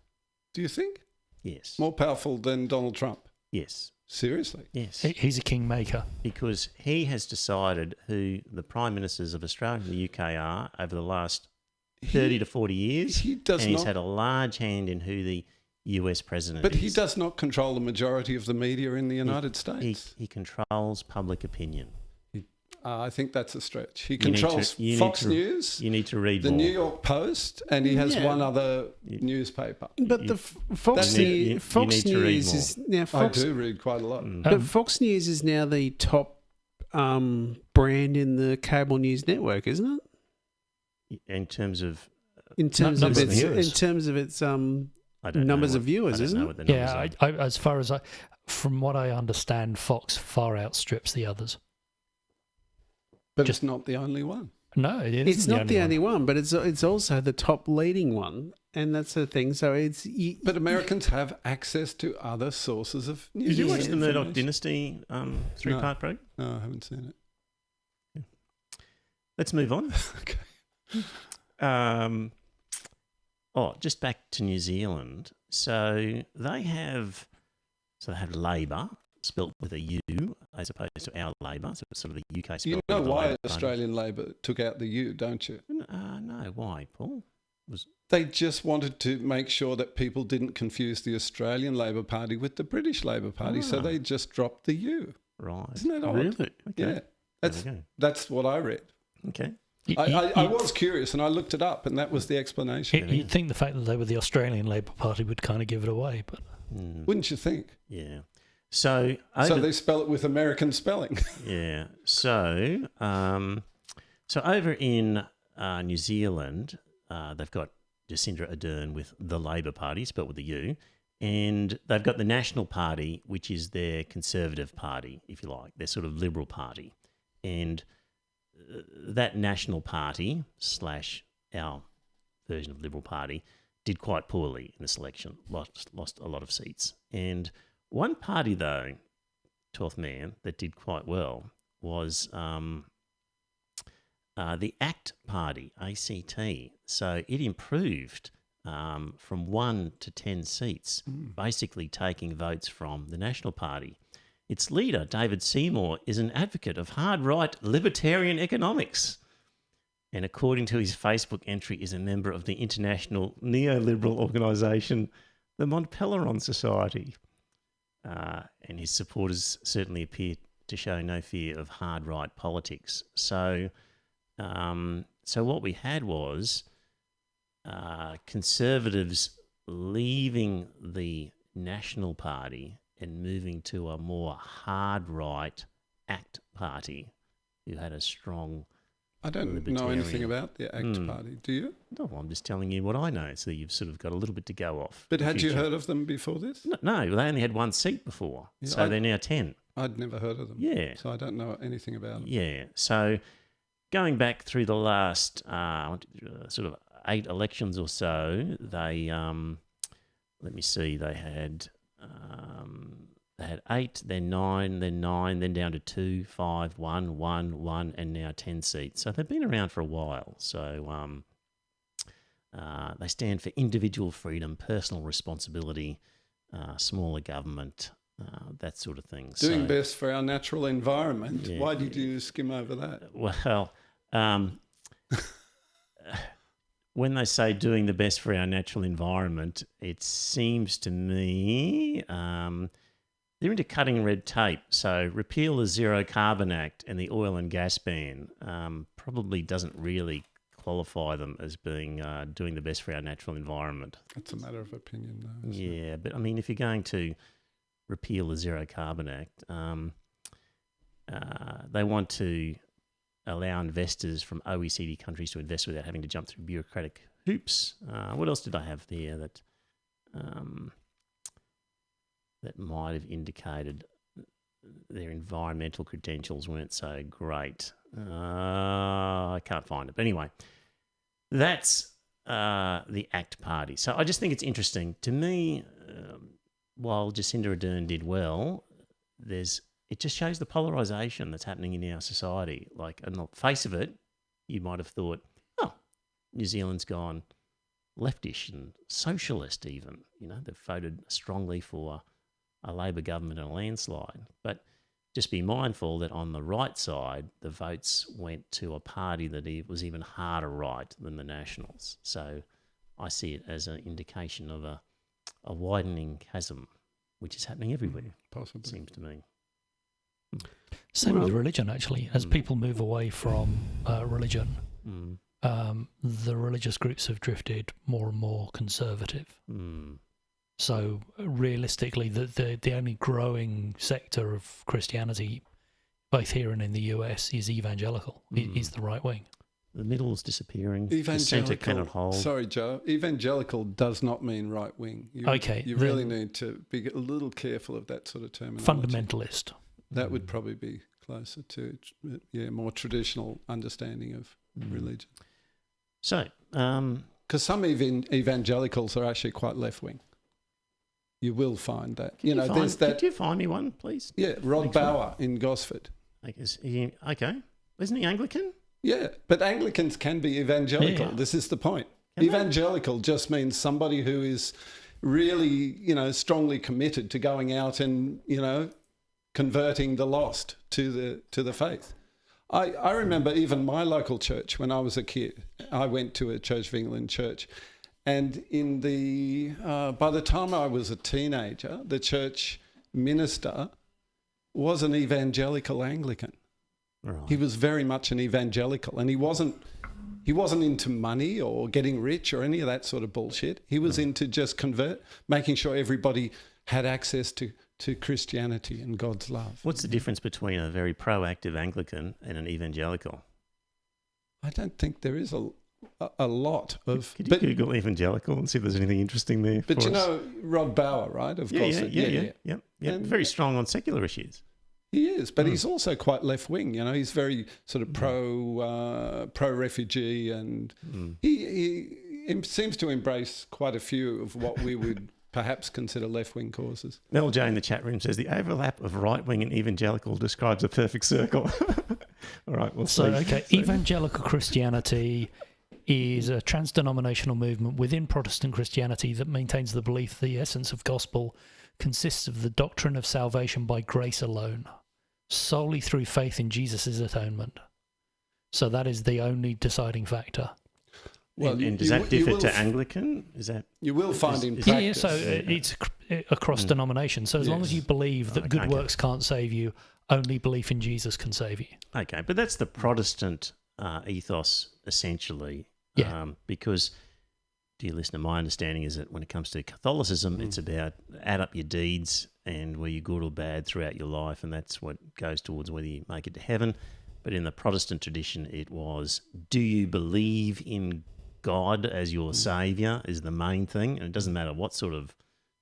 Do you think? Yes. More powerful than Donald Trump? Yes. Seriously? Yes. He's a kingmaker. Because he has decided who the Prime Ministers of Australia and the UK are over the last 30 to 40 years. He does and he's not- had a large hand in who the US president But is. he does not control the majority of the media in the United He, States. he controls public opinion. I think that's a stretch. He You need to- controls you need Fox to- News, You need to read the more. New York Post, and he has Yeah. one other newspaper. But the Fox That's it. News, You Fox need to read News more. is now I Fox. do read quite a lot. But Fox News is now the top brand in the cable news network, isn't it? In terms of, In terms of numbers of its, viewers. in terms of its I don't numbers know of viewers, I don't isn't know it? what the numbers Yeah, are. as far as from what I understand, Fox far outstrips the others. But Just- it's not the only one. No, It's not the only one, but it's also the top leading one, and that's the thing. So it's But Americans have access to other sources of news. Did you watch Yeah, the Murdoch information. Dynasty three-part break? No, I haven't seen it. Let's move on. Okay. Just back to New Zealand. So they have Labor spelt with a U as opposed to our Labor. So it's sort of the UK spelt. You know with the why Labor Party. Australian Labor took out the U, don't you? No, why, Paul? They just wanted to make sure that people didn't confuse the Australian Labor Party with the British Labor Party, so Ah. they just dropped the U. Right. Isn't that odd? really. Okay. Yeah, There we go. that's what I read. Okay. I was curious and I looked it up, and that was the explanation. You'd think the fact that they were the Australian Labor Party would kind of give it away, but Wouldn't you think? Yeah. So So they spell it with American spelling. yeah. So over in New Zealand, they've got Jacinda Ardern with the Labor Party, spelled with a U, and they've got the National Party, which is their Conservative Party, if you like, their sort of Liberal Party, and that National Party / our version of Liberal Party, did quite poorly in this election, lost a lot of seats. And one party, though, 12th man, that did quite well was the ACT Party, ACT. So it improved from 1 to 10 seats, basically taking votes from the National Party. Its leader, David Seymour, is an advocate of hard-right libertarian economics, and according to his Facebook entry, is a member of the international neoliberal organisation, the Mont Pelerin Society. And his supporters certainly appear to show no fear of hard-right politics. So what we had was Conservatives leaving the National Party and moving to a more hard-right ACT Party, who had a strong I don't know anything about the ACT Party. Do you? No, I'm just telling you what I know. So you've sort of got a little bit to go off. But had you heard of them before this? No, they only had one seat before. Yeah, so they're now 10. I'd never heard of them. Yeah. So I don't know anything about them. Yeah. So going back through the last sort of 8 elections or so, they, let me see, they had 8, then 9, then down to 2, 5, 1, 1, and now 10 seats. So they've been around for a while. So they stand for individual freedom, personal responsibility, smaller government, that sort of thing. Doing best for our natural environment. Yeah. Why did you skim over that? Well, when they say doing the best for our natural environment, it seems to me they're into cutting red tape. So repeal the Zero Carbon Act and the oil and gas ban probably doesn't really qualify them as being doing the best for our natural environment. That's a matter of opinion, though. Yeah, but I mean, if you're going to repeal the Zero Carbon Act, they want to allow investors from OECD countries to invest without having to jump through bureaucratic hoops. What else did I have there that that might have indicated their environmental credentials weren't so great? I can't find it. But anyway, that's the ACT Party. So I just think it's interesting. To me, while Jacinda Ardern did well, it just shows the polarisation that's happening in our society. Like, on the face of it, you might have thought, oh, New Zealand's gone leftish and socialist even. You know, they've voted strongly for a Labor government in a landslide. But just be mindful that on the right side, the votes went to a party that was even harder right than the Nationals. So I see it as an indication of a widening chasm, which is happening everywhere, possibly, seems to me. Same with religion, actually. As people move away from religion, the religious groups have drifted more and more conservative. So realistically, the only growing sector of Christianity, both here and in the US, is evangelical, is the right wing. The middle is disappearing. The centre cannot hold. Sorry, Joe. Evangelical does not mean right wing. You really need to be a little careful of that sort of terminology. Fundamentalist. That would probably be closer to, more traditional understanding of religion. So, because some evangelicals are actually quite left wing. You will find that. There's that. Could you find me one, please? Yeah, Rod Bauer in Gosford. Okay. Isn't he Anglican? Yeah, but Anglicans can be evangelical. Yeah. This is the point. Evangelical just means somebody who is really, strongly committed to going out and, converting the lost to the faith. I remember even my local church when I was a kid. I went to a Church of England church, and by the time I was a teenager, the church minister was an evangelical Anglican. Right. He was very much an evangelical, and he wasn't into money or getting rich or any of that sort of bullshit. He was into just making sure everybody had access to Christianity and God's love. What's the difference between a very proactive Anglican and an evangelical? I don't think there is a lot of... Could you Google evangelical and see if there's anything interesting there? But Rod Bauer, right? Of course. Yeah. Very strong on secular issues. He is, but he's also quite left-wing. He's very sort of pro-refugee, and seems to embrace quite a few of what we would perhaps consider left-wing causes. Mel J in the chat room says the overlap of right-wing and evangelical describes a perfect circle. All right, we'll see. Okay, evangelical Christianity is a trans-denominational movement within Protestant Christianity that maintains the belief the essence of gospel consists of the doctrine of salvation by grace alone, solely through faith in Jesus' atonement. So that is the only deciding factor. Well, and does that differ to Anglican? Is that you will find in Yeah, practice? so it's across denomination. So as long as you believe that good works can't save you, only belief in Jesus can save you. okay? But that's the Protestant ethos essentially. Yeah. Because, dear listener, my understanding is that when it comes to Catholicism, it's about add up your deeds and were you good or bad throughout your life, and that's what goes towards whether you make it to heaven. But in the Protestant tradition, it was, do you believe in God as your saviour is the main thing, and it doesn't matter what sort of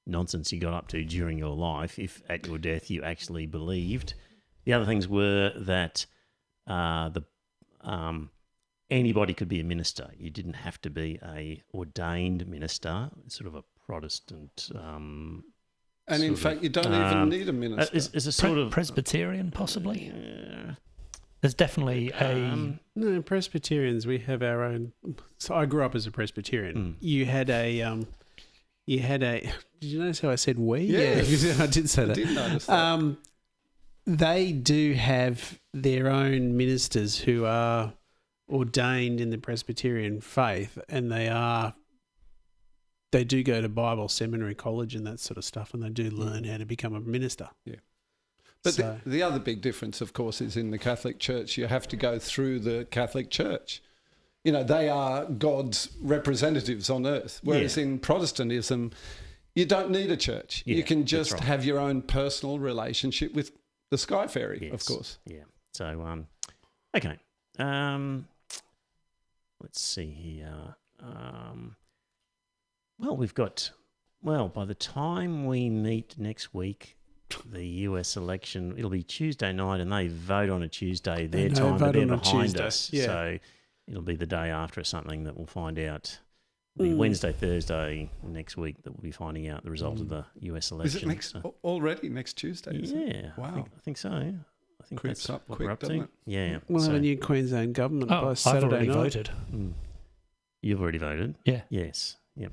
nonsense you got up to during your life, if at your death you actually believed. The other things were that anybody could be a minister. You didn't have to be a ordained minister, sort of a Protestant. And in fact, you don't even need a minister. Is a sort of Presbyterian, possibly. There's definitely a No, Presbyterians, we have our own. So I grew up as a Presbyterian. You had a. Did you notice how I said we? Yes. Yeah, I did say that. I did notice that. They do have their own ministers who are ordained in the Presbyterian faith, and they do go to Bible seminary college and that sort of stuff, and they do learn how to become a minister. Yeah. But So- the other big difference, of course, is in the Catholic Church, you have to go through the Catholic Church. You know, they are God's representatives on earth. Whereas in Protestantism, you don't need a church. Yeah, you can that's just right. have your own personal relationship with the Sky Fairy, of Yes. course. Yeah. So, okay. Let's see here. By the time we meet next week, the US election, it'll be Tuesday night, and they vote on a Tuesday their They time, but vote they're on a behind Tuesday, us. yeah. So it'll be the day after or something that we'll find out. It'll be Wednesday, Thursday next week that we'll be finding out the result of the US election. Is it already next Tuesday? Is it? Yeah. Wow. I think so. I think Creeps that's up what quick, we're up doesn't to. it? Yeah. We'll have So a new Queensland government by I've Saturday already night. voted. You've already voted? Yeah. Yes. Yep.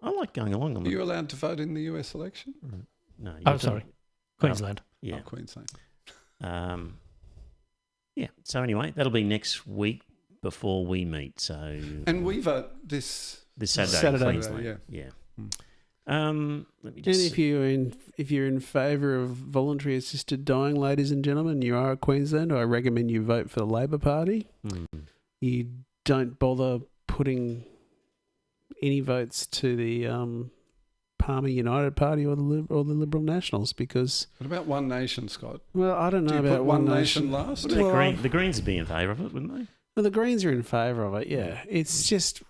I like going along on Are you allowed to vote in the US election? No. you Oh, don't. sorry. Queensland. Yeah. Oh, Queensland. Yeah. So anyway, that'll be next week before we meet. So And we vote this Saturday, Saturday. in Queensland. Yeah. Let me And just. if you're in favour of voluntary assisted dying, ladies and gentlemen, you are a Queenslander, I recommend you vote for the Labor Party. You don't bother putting any votes to the Palmer United Party or the Liberal Nationals because, What about One Nation, Scott? well, I don't Do know you about put One Nation last? the Greens would be in favour of it, wouldn't they? Well, the Greens are in favour of it. Yeah, it's just,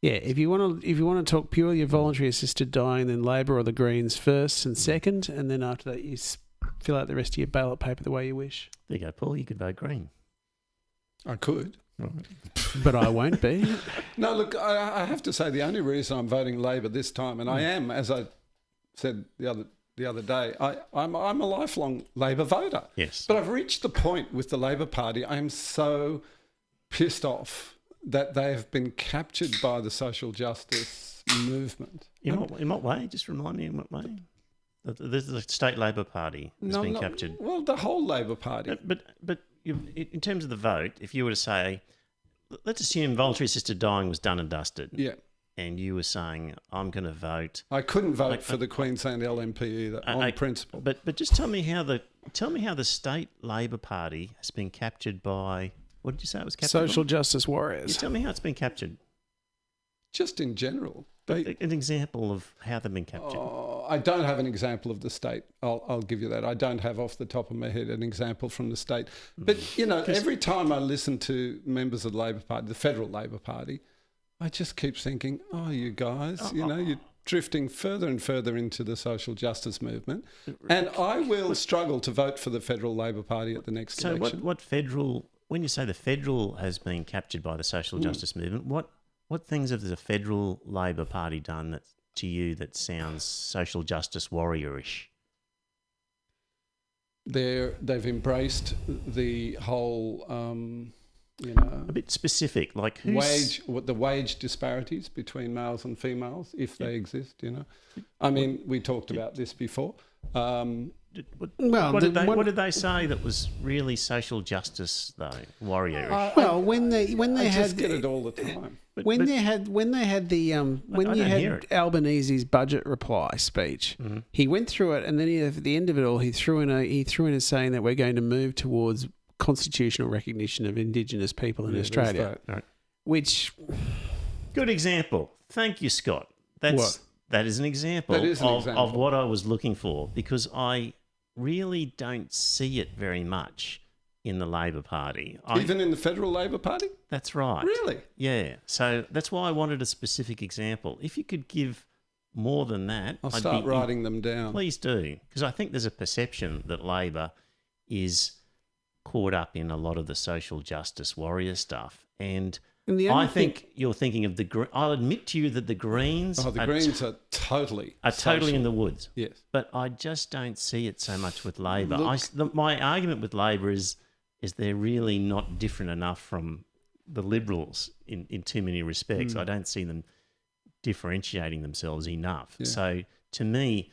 yeah. If you want to talk purely of voluntary assisted dying, then Labor or the Greens first and second, and then after that you fill out the rest of your ballot paper the way you wish. There you go, Paul. You could vote Green. I could. But I won't be. No, look, I have to say the only reason I'm voting Labor this time, and I am, as I said the other day, I'm a lifelong Labor voter. Yes. But I've reached the point with the Labor Party, I am so pissed off that they have been captured by the social justice movement. In what way? Just remind me in what way? The state Labor Party has been captured. Well, the whole Labor Party. But in terms of the vote, if you were to say, let's assume voluntary assisted dying was done and dusted. Yeah. And you were saying, I'm going to vote. I couldn't vote for the Queensland LNP either on principle. But just tell me how the state Labor Party has been captured by, what did you say it was captured Social by? justice You warriors. tell me how it's been captured. Just in general. An example of how they've been captured. I don't have an example of the state. I'll give you that. I don't have off the top of my head an example from the state. But, you know, every time I listen to members of the Labor Party, the federal Labor Party, I just keep thinking, oh, you guys, you're drifting further and further into the social justice movement. And I will struggle to vote for the federal Labor Party at the next election. So what federal, when you say the federal has been captured by the social justice movement, What things have the federal Labor Party done that to you that sounds social justice warrior-ish? They've embraced the whole, A bit specific, like who's... the wage disparities between males and females, if they exist. I mean, we talked about this before. What did they say that was really social justice though, warrior-ish? When they just get it all the time. When you had Albanese's budget reply speech, he went through it, and then at the end of it all, he threw in a saying that we're going to move towards constitutional recognition of Indigenous people in Australia, which good example. Thank you, Scott. That is an example of what I was looking for, because I really don't see it very much in the Labor Party. Even in the federal Labor Party? That's right. Really? Yeah. So that's why I wanted a specific example. If you could give more than that, I'll start writing them down. Please do, because I think there's a perception that Labor is caught up in a lot of the social justice warrior stuff, and I think you're thinking of I'll admit to you that the Greens. Oh, the Greens are totally in the woods. Yes, but I just don't see it so much with Labor. My argument with Labor is they're really not different enough from the Liberals in too many respects. I don't see them differentiating themselves enough. Yeah. So to me,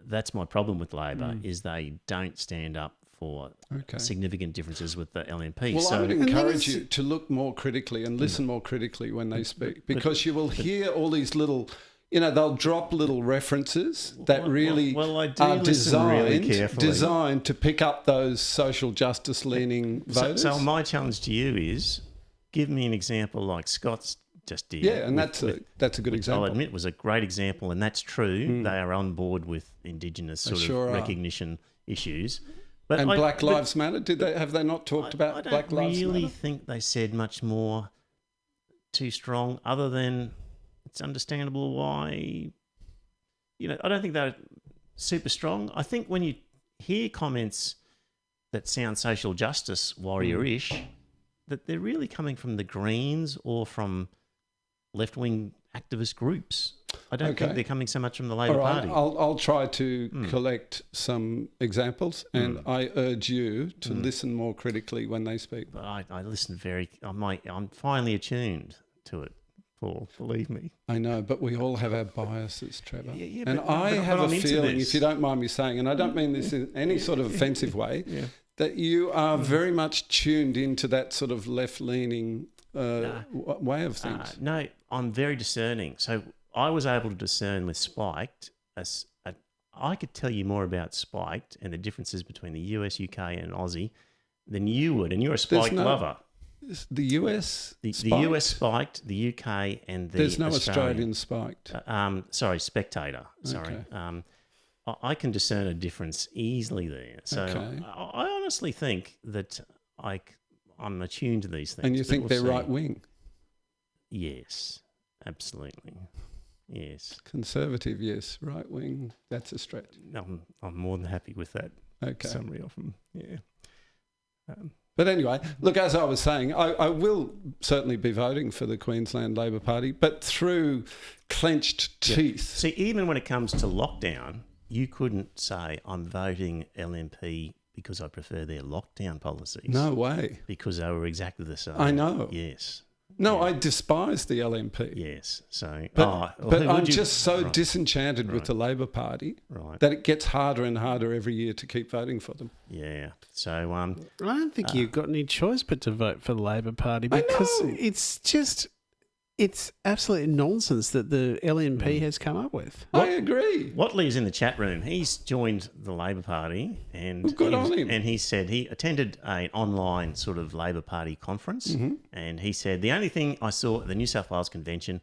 that's my problem with Labor is they don't stand up for significant differences with the LNP. Well, I would encourage you to look more critically and listen more critically when they speak, because you will hear all these little, they'll drop little references that really are designed to pick up those social justice leaning voters. So my challenge to you is, give me an example like Scott's just did. Yeah, and that's a good example. I'll admit was a great example, and that's true. They are on board with Indigenous recognition issues. And Black Lives Matter, have they not talked about Black Lives Matter? I don't really think they said much more too strong, other than it's understandable why, I don't think they're super strong. I think when you hear comments that sound social justice warrior-ish, that they're really coming from the Greens or from left-wing activist groups. I don't think they're coming so much from the Labor Party. I'll try to collect some examples, and I urge you to listen more critically when they speak. But I listen I'm finely attuned to it, Paul, believe me. I know, but we all have our biases, Trevor. And I have a feeling, if you don't mind me saying, and I don't mean this in any sort of offensive way, that you are very much tuned into that sort of left-leaning way of things. No, I'm very discerning. So I was able to discern with Spiked. I could tell you more about Spiked and the differences between the US, UK and Aussie than you would, and you're a Spiked lover. The US the US Spiked, the UK and the There's no Australian Spiked. Sorry, Spectator. Sorry. Okay. I can discern a difference easily there. So I honestly think that I'm attuned to these things. And you think they're right-wing? Yes, absolutely. Yes. Conservative, yes. Right-wing, that's a stretch. I'm more than happy with that summary of them, But anyway, look, as I was saying, I will certainly be voting for the Queensland Labor Party, but through clenched teeth. See, even when it comes to lockdown, you couldn't say I'm voting LNP because I prefer their lockdown policies. No way. Because they were exactly the same. I know. Yes. No, I despise the LNP. Yes. So, but I'm just so disenchanted with the Labor Party that it gets harder and harder every year to keep voting for them. Yeah. So I don't think you've got any choice but to vote for the Labor Party, because it's absolute nonsense that the LNP has come up with. I agree. Watley's in the chat room. He's joined the Labor Party, and good on him. And he said he attended an online sort of Labor Party conference, and he said the only thing I saw at the New South Wales convention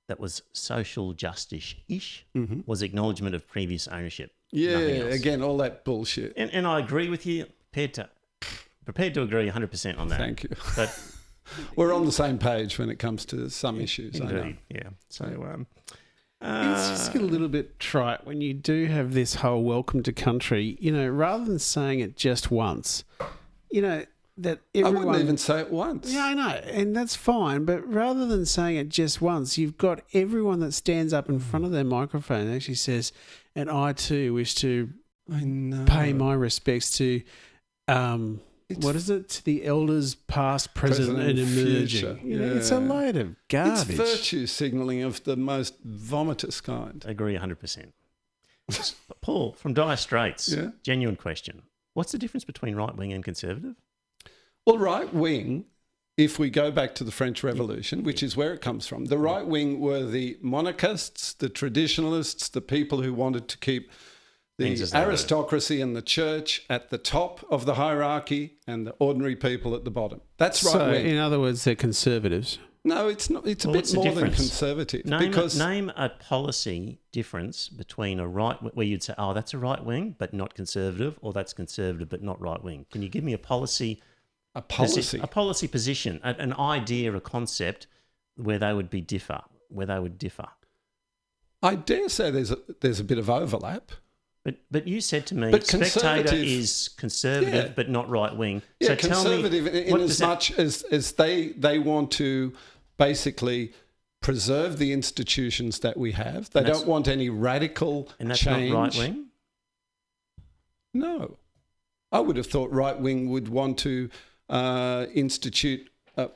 that was social justice-ish was acknowledgement of previous ownership. Yeah, again, all that bullshit. And I agree with you. Prepared to agree 100% on that. Thank you. But we're on the same page when it comes to some issues. Indeed, I know. Yeah. So it's just a little bit trite when you do have this whole welcome to country, rather than saying it just once, that I everyone... wouldn't even say it once. Yeah, I know, and that's fine. But rather than saying it just once, you've got everyone that stands up in front of their microphone and actually says, and I too wish to I know. pay my respects to, what is it, to the elders past, present, and emerging. future. You know, it's a load of garbage. It's virtue signalling of the most vomitous kind. I agree 100%. Paul, from Dire Straits, Yeah. genuine question. What's the difference between right-wing and conservative? Well, right wing, if we go back to the French Revolution, which is where it comes from, the right wing were the monarchists, the traditionalists, the people who wanted to keep the aristocracy and the church at the top of the hierarchy and the ordinary people at the bottom. That's right So, wing. in other words, they're conservatives. No, it's not. It's Well, a what's bit the more than difference? conservative. Name a policy difference between a right, where you'd say, oh, that's a right wing but not conservative, or that's conservative but not right wing. Can you give me a policy? A policy. A policy position, an idea, a concept where they would differ. I dare say there's a bit of overlap. But you said to me, But Spectator conservative- is conservative Yeah. but not right wing. Yeah, So tell me, conservative in what as does that- much as they want to basically preserve the institutions that we have. They don't want any radical and that's change. not right wing. No. I would have thought right wing would want to institute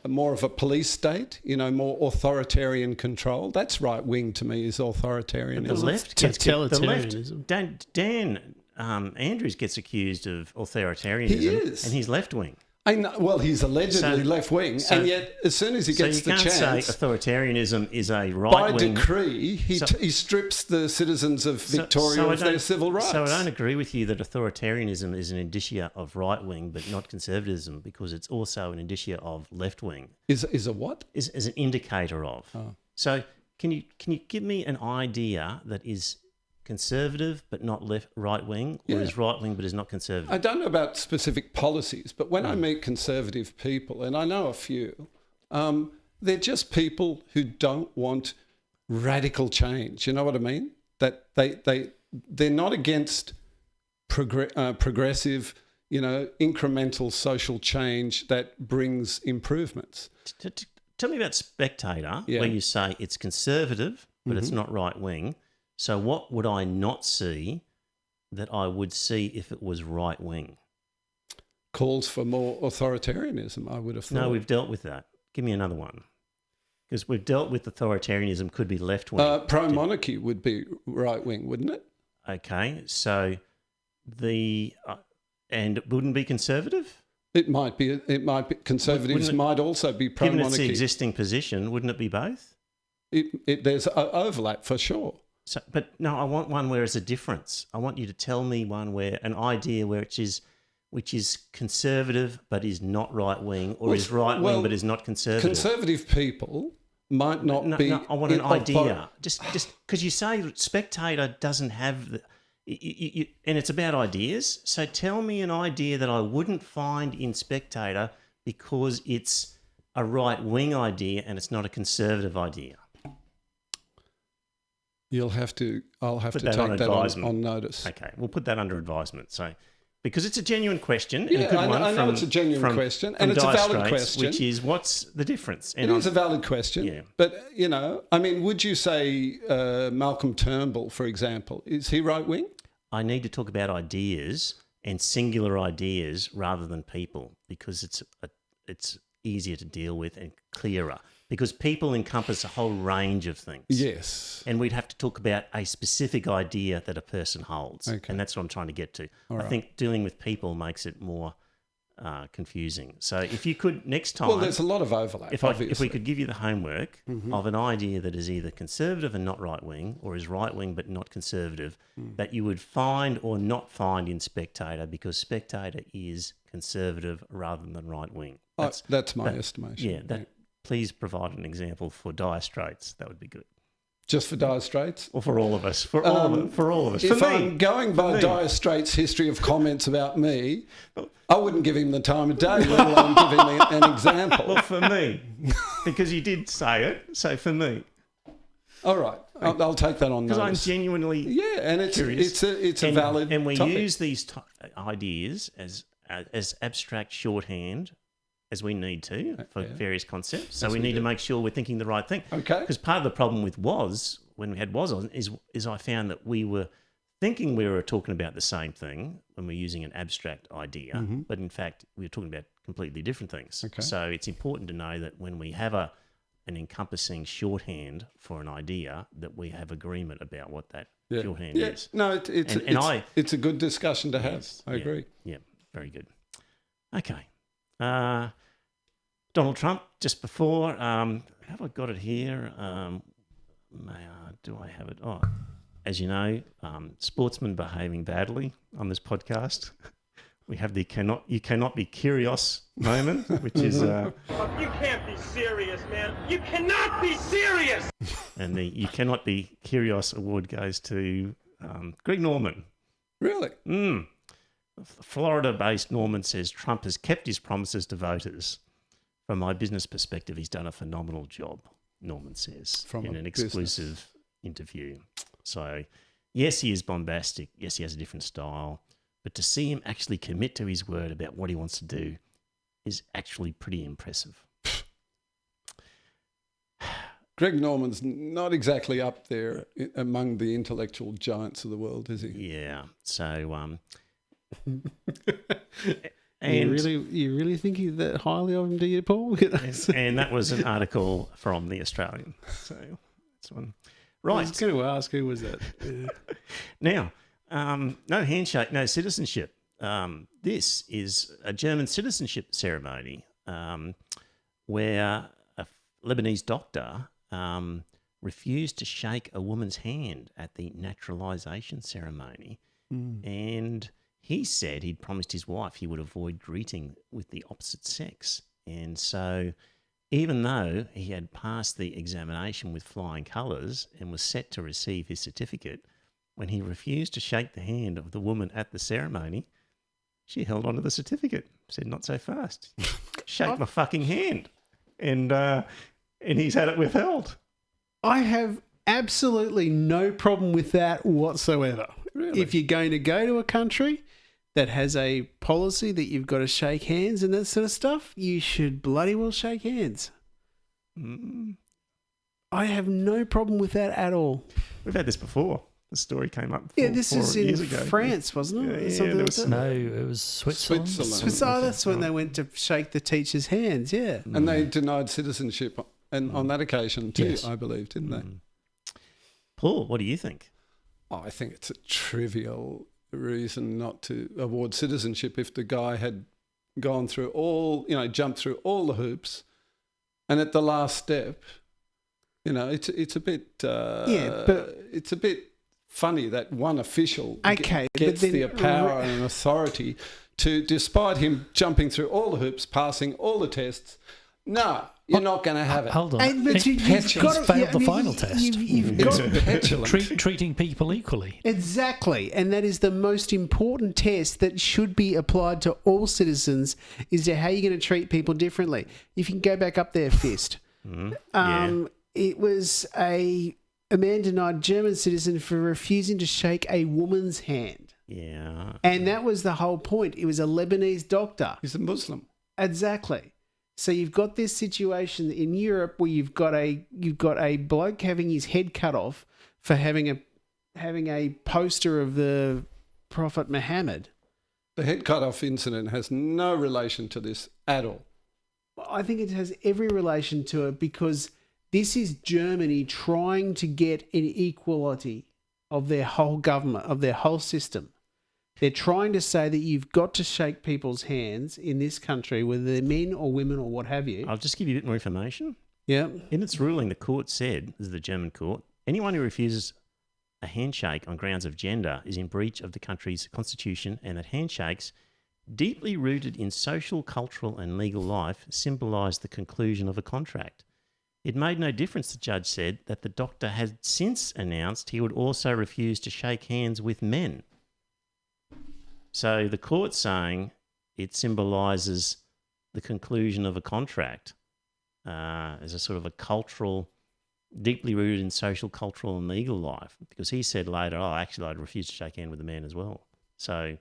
more of a police state, more authoritarian control. That's right wing to me, is authoritarianism. The left gets Totalitarianism. Dan Andrews gets accused of authoritarianism. He is. And he's left wing. I know, well, he's allegedly left wing, and yet as soon as he gets the So you can't chance, say authoritarianism is a by right wing. decree, he strips the citizens of Victoria of their civil rights. So I don't agree with you that authoritarianism is an indicia of right wing, but not conservatism, because it's also an indicia of left wing. Is a what? Is an indicator of. Oh. So can you give me an idea that is conservative but not right wing, or Yeah. is right wing but is not conservative? I don't know about specific policies, but when I meet conservative people, and I know a few, they're just people who don't want radical change. You know what I mean? That they're not against progressive, incremental social change that brings improvements. Tell me about Spectator, Yeah. where you say it's conservative but it's not right wing. So what would I not see that I would see if it was right wing? Calls for more authoritarianism, I would have thought. No, we've dealt with that. Give me another one. Because we've dealt with authoritarianism could be left wing. Pro-monarchy would be right wing, wouldn't it? Okay, so and it wouldn't be conservative? It might be. Conservatives Wouldn't it- might also be Given it's the pro-monarchy. existing position, wouldn't it be both? There's overlap for sure. So, but no, I want one where it's a difference. I want you to tell me one where an idea which is conservative but is not right wing, or is right wing but is not conservative. Conservative people might not be. No, I want an idea. Just because you say Spectator doesn't have the, and it's about ideas. So tell me an idea that I wouldn't find in Spectator because it's a right wing idea and it's not a conservative idea. I'll have to Put take that that advisement. on notice. Okay, we'll put that under advisement. So, because it's a genuine question, Yeah, and a good one I know from, it's a genuine question, from and it's a Dire valid Straits, question. which is what's the difference? It is a valid question. Yeah. But, would you say Malcolm Turnbull, for example, is he right wing? I need to talk about ideas and singular ideas rather than people, because it's easier to deal with and clearer. Because people encompass a whole range of things. Yes. And we'd have to talk about a specific idea that a person holds. Okay. And that's what I'm trying to get to. All I right. think dealing with people makes it more confusing. So if you could, next time... Well, there's a lot of overlap, if obviously. we could give you the homework of an idea that is either conservative and not right-wing, or is right-wing but not conservative, that you would find or not find in Spectator, because Spectator is conservative rather than right-wing. That's my estimation. Yeah, please provide an example for Dire Straits. That would be good. Just for Dire Straits? Or for all of us. For all of us. If For I'm me. going by Dire Straits' history of comments about me, I wouldn't give him the time of day, let alone give him an example. Well, for me. Because you did say it. So for me. All right. I'll take that on Because I'm curious. genuinely Yeah, and it's curious. a valid And we topic. use these ideas as as abstract shorthand as we need to for Yeah. various concepts. So Yes, we we need to do. make sure we're thinking the right thing. Okay. Because part of the problem with when we had was on, is I found that we were thinking we were talking about the same thing when we're using an abstract idea, but in fact we were talking about completely different things. Okay. So it's important to know that when we have an encompassing shorthand for an idea, that we have agreement about what that shorthand is. No, it's a good discussion to have. Yes, I agree. Yeah, very good. Okay. Donald Trump, just before, have I got it here? Do I have it? Oh, as you know, sportsmen behaving badly on this podcast. We have the you cannot be curious moment, which is... You can't be serious, man. You cannot be serious! And the You Cannot Be Curious award goes to Greg Norman. Really? Florida-based Norman says Trump has kept his promises to voters. From my business perspective, he's done a phenomenal job, Norman says, in an exclusive interview. So, yes, he is bombastic. Yes, he has a different style. But to see him actually commit to his word about what he wants to do is actually pretty impressive. Greg Norman's not exactly up there among the intellectual giants of the world, is he? Yeah. So, You really think that highly of him, do you, Paul? and that was an article from The Australian. So that's one. Right. I was going to ask, who was that? Now, no handshake, no citizenship. This is a German citizenship ceremony where a Lebanese doctor refused to shake a woman's hand at the naturalisation ceremony. And he said he'd promised his wife he would avoid greeting with the opposite sex. And so even though he had passed the examination with flying colours and was set to receive his certificate, when he refused to shake the hand of the woman at the ceremony, she held onto the certificate, said, "Not so fast. Shake my fucking hand." And he's had it withheld. I have absolutely no problem with that whatsoever. Really? If you're going to go to a country that has a policy that you've got to shake hands and that sort of stuff, you should bloody well shake hands. I have no problem with that at all. We've had this before. The story came up This is 4 years in ago. France, wasn't it? Yeah, Something there like was that? No, it was Switzerland. So that's when they went to shake the teacher's hands, yeah. And they denied citizenship on that occasion too, Yes. I believe, didn't they? Paul, what do you think? Oh, I think it's a trivial reason not to award citizenship if the guy had gone through jumped through all the hoops, and at the last step, it's a bit but it's a bit funny that one official Okay, but gets then- the power and authority to, despite him jumping through all the hoops, passing all the tests. No, you're not going to have it. Hold on. And, but you've He's got to, failed the final test. You've got It's petulant. Treating people equally. Exactly, and that is the most important test that should be applied to all citizens, is to how you're going to treat people differently. If you can go back up there, Fist. It was a man denied German citizen for refusing to shake a woman's hand. Yeah. And that was the whole point. It was a Lebanese doctor. He's a Muslim. Exactly. So you've got this situation in Europe where you've got a bloke having his head cut off for having a poster of the Prophet Muhammad. The head cut-off incident has no relation to this at all. I think it has every relation to it, because this is Germany trying to get an equality of their whole government, of their whole system. They're trying to say that you've got to shake people's hands in this country, whether they're men or women or what have you. I'll just give you a bit more information. Yeah. In its ruling, the court said, this is the German court, anyone who refuses a handshake on grounds of gender is in breach of the country's constitution, and that handshakes, deeply rooted in social, cultural and legal life, symbolise the conclusion of a contract. It made no difference, the judge said, that the doctor had since announced he would also refuse to shake hands with men. So the court's saying it symbolises the conclusion of a contract as a sort of a cultural, deeply rooted in social, cultural and legal life. Because he said later, actually, I'd refuse to shake hands with a man as well. So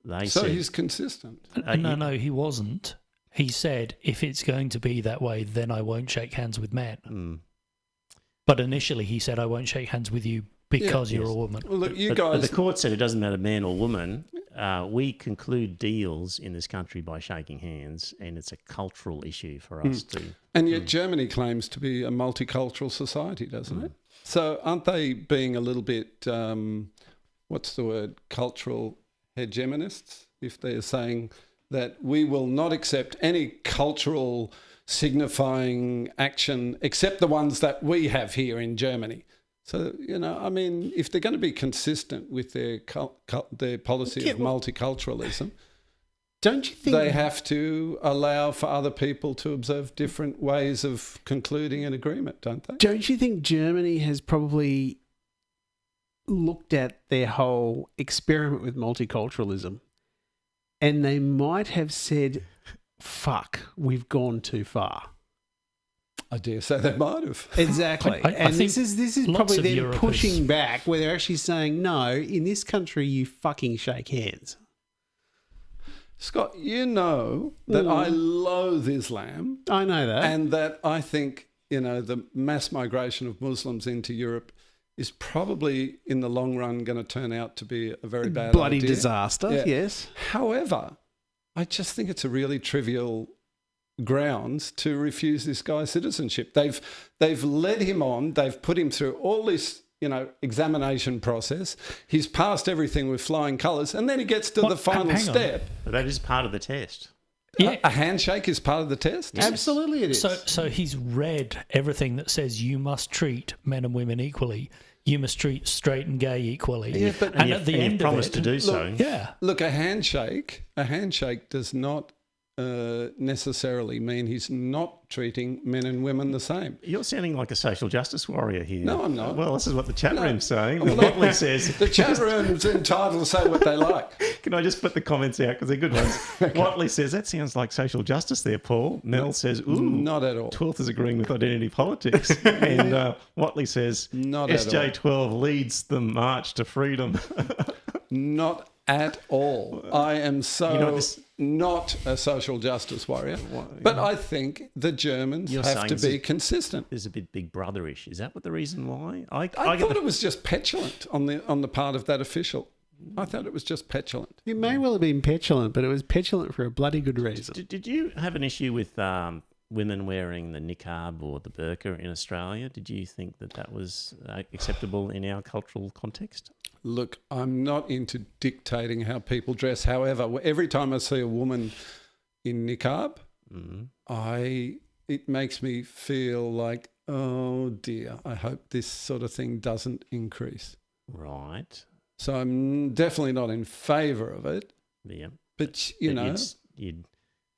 they So said... he's consistent. No, he wasn't. He said, if it's going to be that way, then I won't shake hands with men. But initially he said, I won't shake hands with you because you're a woman. Well, look, But the court said it doesn't matter man or woman. We conclude deals in this country by shaking hands, and it's a cultural issue for us to... And yet Germany claims to be a multicultural society, doesn't it? So aren't they being a little bit, what's the word, cultural hegemonists, if they're saying that we will not accept any cultural signifying action except the ones that we have here in Germany? So, I mean, if they're going to be consistent with their policy of multiculturalism, don't you think they have to allow for other people to observe different ways of concluding an agreement, don't they? Don't you think Germany has probably looked at their whole experiment with multiculturalism and they might have said, fuck, we've gone too far? I dare say they might have. Exactly. I and think this is lots probably of them Europe pushing is- back where they're actually saying, no, in this country you fucking shake hands. Scott, you know that I loathe Islam I know that. and that I think, the mass migration of Muslims into Europe is probably in the long run going to turn out to be a very bad Bloody idea. disaster, Yeah. yes. However, I just think it's a really trivial grounds to refuse this guy's citizenship. They've led him on. They've put him through all this, examination process. He's passed everything with flying colours, and then he gets to the final hang on. step. But that is part of the test. Yeah. A handshake is part of the test. Absolutely it is. So he's read everything that says you must treat men and women equally. You must treat straight and gay equally. Yeah, but- and at the and end you promised of it, to do so. yeah. Look, a handshake does not necessarily mean he's not treating men and women the same. You're sounding like a social justice warrior here. No, I'm not. Well, this is what the chat No. room's saying. Well, The Motley says... The chat room's entitled to say what they like. Can I just put the comments out because they're good ones? Watley says, that sounds like social justice there, Paul. Mel says, ooh. Not at all. 12th is agreeing with identity politics. And Watley says, Not at SJ12 leads the march to freedom. Not at all. I am so not a social justice warrior. But I think the Germans You're have to saying be consistent. There's a bit big brotherish. Is that what the reason why? I thought it was just petulant on the part of that official. I thought it was just petulant. It may well have been petulant, but it was petulant for a bloody good reason. Did you have an issue with women wearing the niqab or the burqa in Australia? Did you think that was acceptable in our cultural context? Look, I'm not into dictating how people dress. However, every time I see a woman in niqab, it makes me feel like, oh dear, I hope this sort of thing doesn't increase. Right. So I'm definitely not in favour of it. Yeah. But, You'd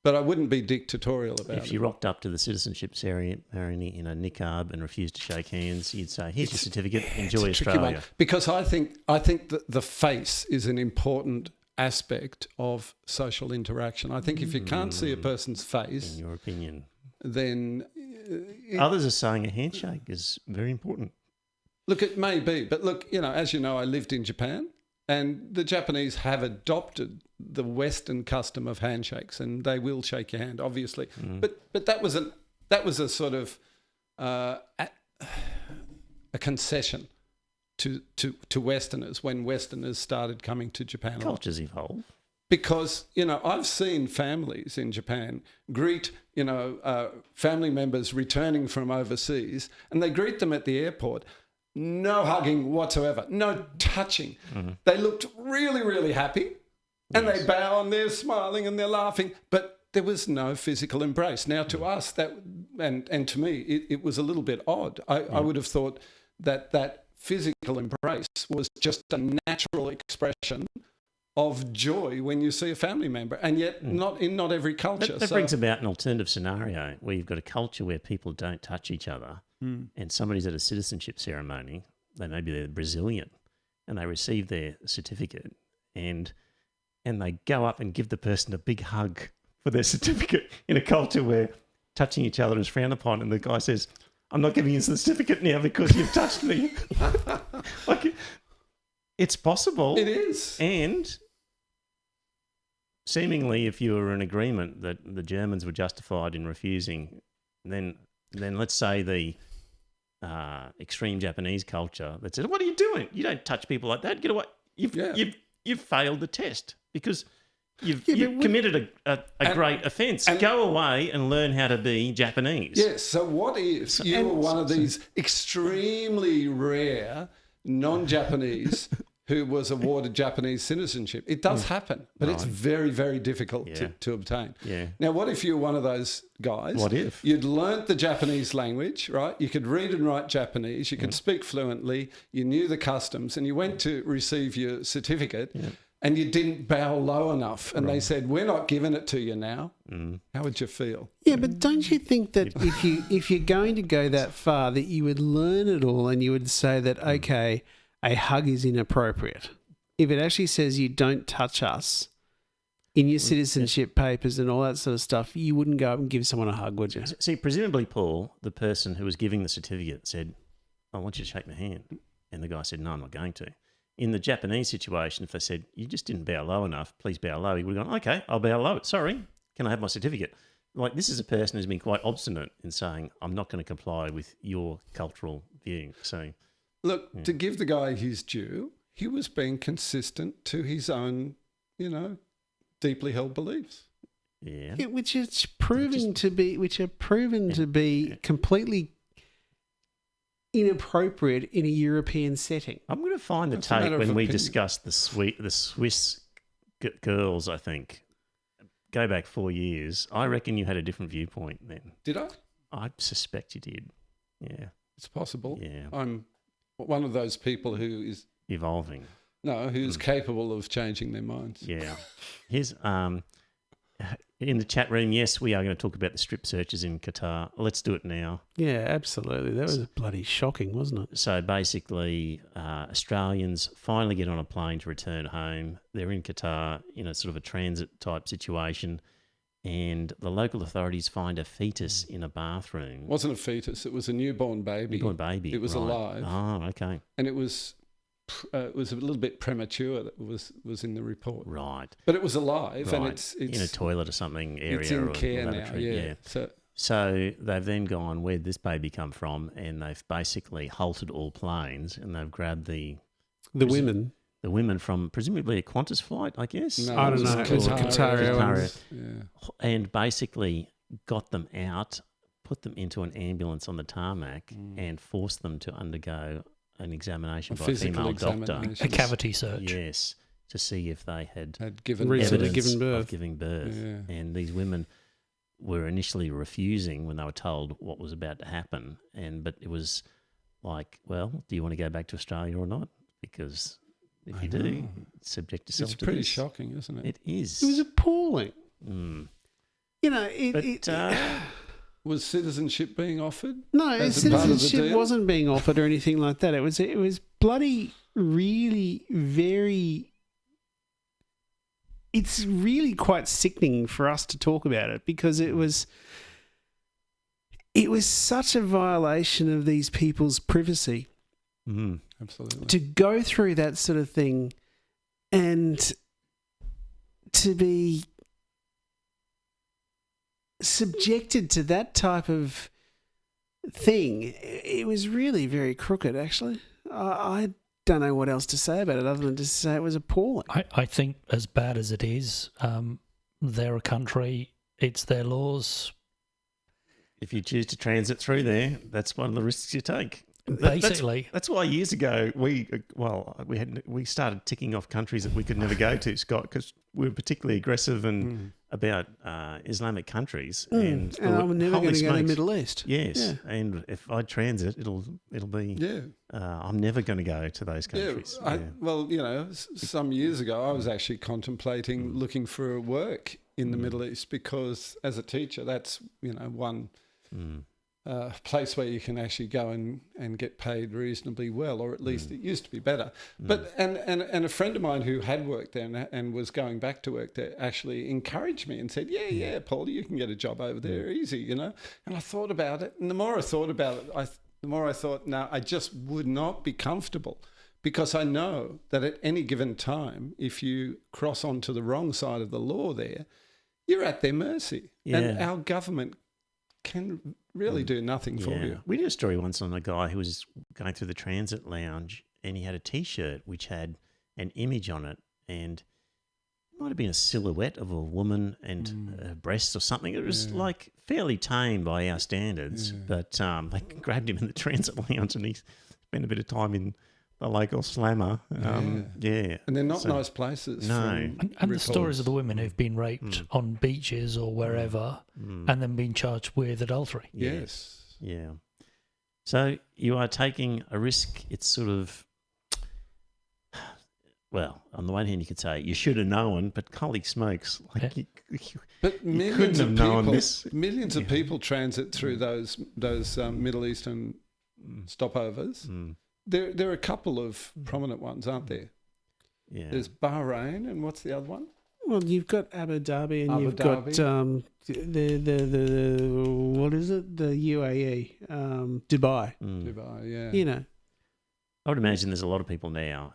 but I wouldn't be dictatorial about if you rocked up to the citizenship ceremony in a niqab and refused to shake hands, you'd say, here's your certificate, enjoy It's a tricky Australia. one. Because I think that the face is an important aspect of social interaction. I think if you can't see a person's face, In your opinion. then Others are saying a handshake is very important. look, it may be. But look, as you know, I lived in Japan, and the Japanese have adopted the Western custom of handshakes, and they will shake your hand, obviously. But that was a sort of a concession to Westerners when Westerners started coming to Japan. Cultures evolve. Because, I've seen families in Japan greet, family members returning from overseas, and they greet them at the airport. No hugging whatsoever, no touching. They looked really, really happy, and they bow and they're smiling and they're laughing, but there was no physical embrace. Now, to us, and to me, it was a little bit odd. I would have thought that physical embrace was just a natural expression of joy when you see a family member, and yet not in every culture. That brings about an alternative scenario where you've got a culture where people don't touch each other, and somebody's at a citizenship ceremony, maybe they're Brazilian, and they receive their certificate, and they go up and give the person a big hug for their certificate in a culture where touching each other is frowned upon, and the guy says, I'm not giving you the certificate now because you've touched me. It's possible. It is. And seemingly, if you were in agreement that the Germans were justified in refusing, then let's say the extreme Japanese culture that said, "What are you doing? You don't touch people like that. Get away! You've failed the test because you've committed a great offence. Go away and learn how to be Japanese." Yes. So what if you were one of these extremely rare non-Japanese who was awarded Japanese citizenship? It does happen, but it's very, very difficult to obtain. Yeah. Now, what if you were one of those guys? What if? You'd learnt the Japanese language, right? You could read and write Japanese. You could speak fluently. You knew the customs, and you went to receive your certificate, and you didn't bow low enough, and they said, "We're not giving it to you now." How would you feel? Yeah, but don't you think that if you're going to go that far, that you would learn it all and you would say that, okay, a hug is inappropriate. If it actually says you don't touch us in your citizenship papers and all that sort of stuff, you wouldn't go up and give someone a hug, would you? See, presumably, Paul, the person who was giving the certificate said, "I want you to shake my hand." And the guy said, "No, I'm not going to." In the Japanese situation, if they said, "You just didn't bow low enough, please bow low," he would have gone, "Okay, I'll bow low. Sorry, can I have my certificate?" Like, this is a person who's been quite obstinate in saying, "I'm not going to comply with your cultural view." So, Look, to give the guy his due, he was being consistent to his own, deeply held beliefs. yeah. Which are proven to be completely inappropriate in a European setting. I'm going to find the It's a matter tape of when we opinion. discussed the Swiss girls, I think. Go back 4 years. I reckon you had a different viewpoint then. Did I? I suspect you did. Yeah. It's possible. Yeah. I'm one of those people who's Evolving. capable of changing their minds. Yeah. Here's in the chat room, yes, we are going to talk about the strip searches in Qatar. Let's do it now. Yeah, absolutely. That was bloody shocking, wasn't it? So basically, Australians finally get on a plane to return home. They're in Qatar in a sort of a transit type situation, and the local authorities find a fetus in a bathroom. It wasn't a fetus. It was a newborn baby. Newborn baby. It was right. alive. Oh, okay. And it was a little bit premature. That was in the report. Right. But it was alive, and Right. it's in a toilet or something area. it's in or care now. laboratory. Yeah. So they've then gone, where'd this baby come from? And they've basically halted all planes, and they've grabbed the women. The women from presumably a Qantas flight, I guess. No, I don't know. It was Qatar Qatar Airways. Airways. Yeah. And basically got them out, put them into an ambulance on the tarmac, and forced them to undergo an examination by a female doctor. A cavity search. Yes, to see if they had given Recently evidence given birth. of giving birth. Yeah. And these women were initially refusing when they were told what was about to happen. But it was like, well, do you want to go back to Australia or not? Because if you do, subject yourself It's to pretty this. shocking, isn't it? It is. It was appalling. Mm. You know, Was citizenship being offered? no, as a part of the citizenship deal? wasn't being offered or anything like that. It was bloody really very. It's really quite sickening for us to talk about it because it was such a violation of these people's privacy Mm. Absolutely. to go through that sort of thing and to be subjected to that type of thing. It was really very crooked, actually. I don't know what else to say about it other than to say it was appalling. I think as bad as it is, they're a country, it's their laws. If you choose to transit through there, that's one of the risks you take. Basically. That's why years ago we started ticking off countries that we could never go to, Scott, because we were particularly aggressive and about Islamic countries. And I'm never holy going to go to the smokes, Middle East. Yes, Yeah. and if I transit, it'll be. Yeah. I'm never going to go to those countries. Yeah. Well, some years ago, I was actually contemplating looking for work in the Middle East because, as a teacher, that's one place where you can actually go and get paid reasonably well, or at least it used to be better. But and a friend of mine who had worked there and was going back to work there actually encouraged me and said, "Yeah, Paul, you can get a job over there easy, And I thought about it, and the more I thought about it, the more I thought, no, I just would not be comfortable because I know that at any given time, if you cross onto the wrong side of the law there, you're at their mercy. Yeah. And our government can really do nothing for you. We did a story once on a guy who was going through the transit lounge and he had a T-shirt which had an image on it, and it might have been a silhouette of a woman and her breasts or something. It was like fairly tame by our standards, but they grabbed him in the transit lounge and he spent a bit of time in the local slammer. And they're not nice places. No. And the stories of the women who've been raped on beaches or wherever and then been charged with adultery. Yes. Yeah. So you are taking a risk. It's sort of, well, on the one hand, you could say you should have known, but holy smokes, like But you couldn't have known this. Millions of people transit through those Middle Eastern stopovers. There are a couple of prominent ones, aren't there? Yeah. There's Bahrain, and what's the other one? Well, you've got Abu Dhabi, and Abu you've Dhabi. got the what is it? The UAE, Dubai. Dubai, yeah. You know, I would imagine there's a lot of people now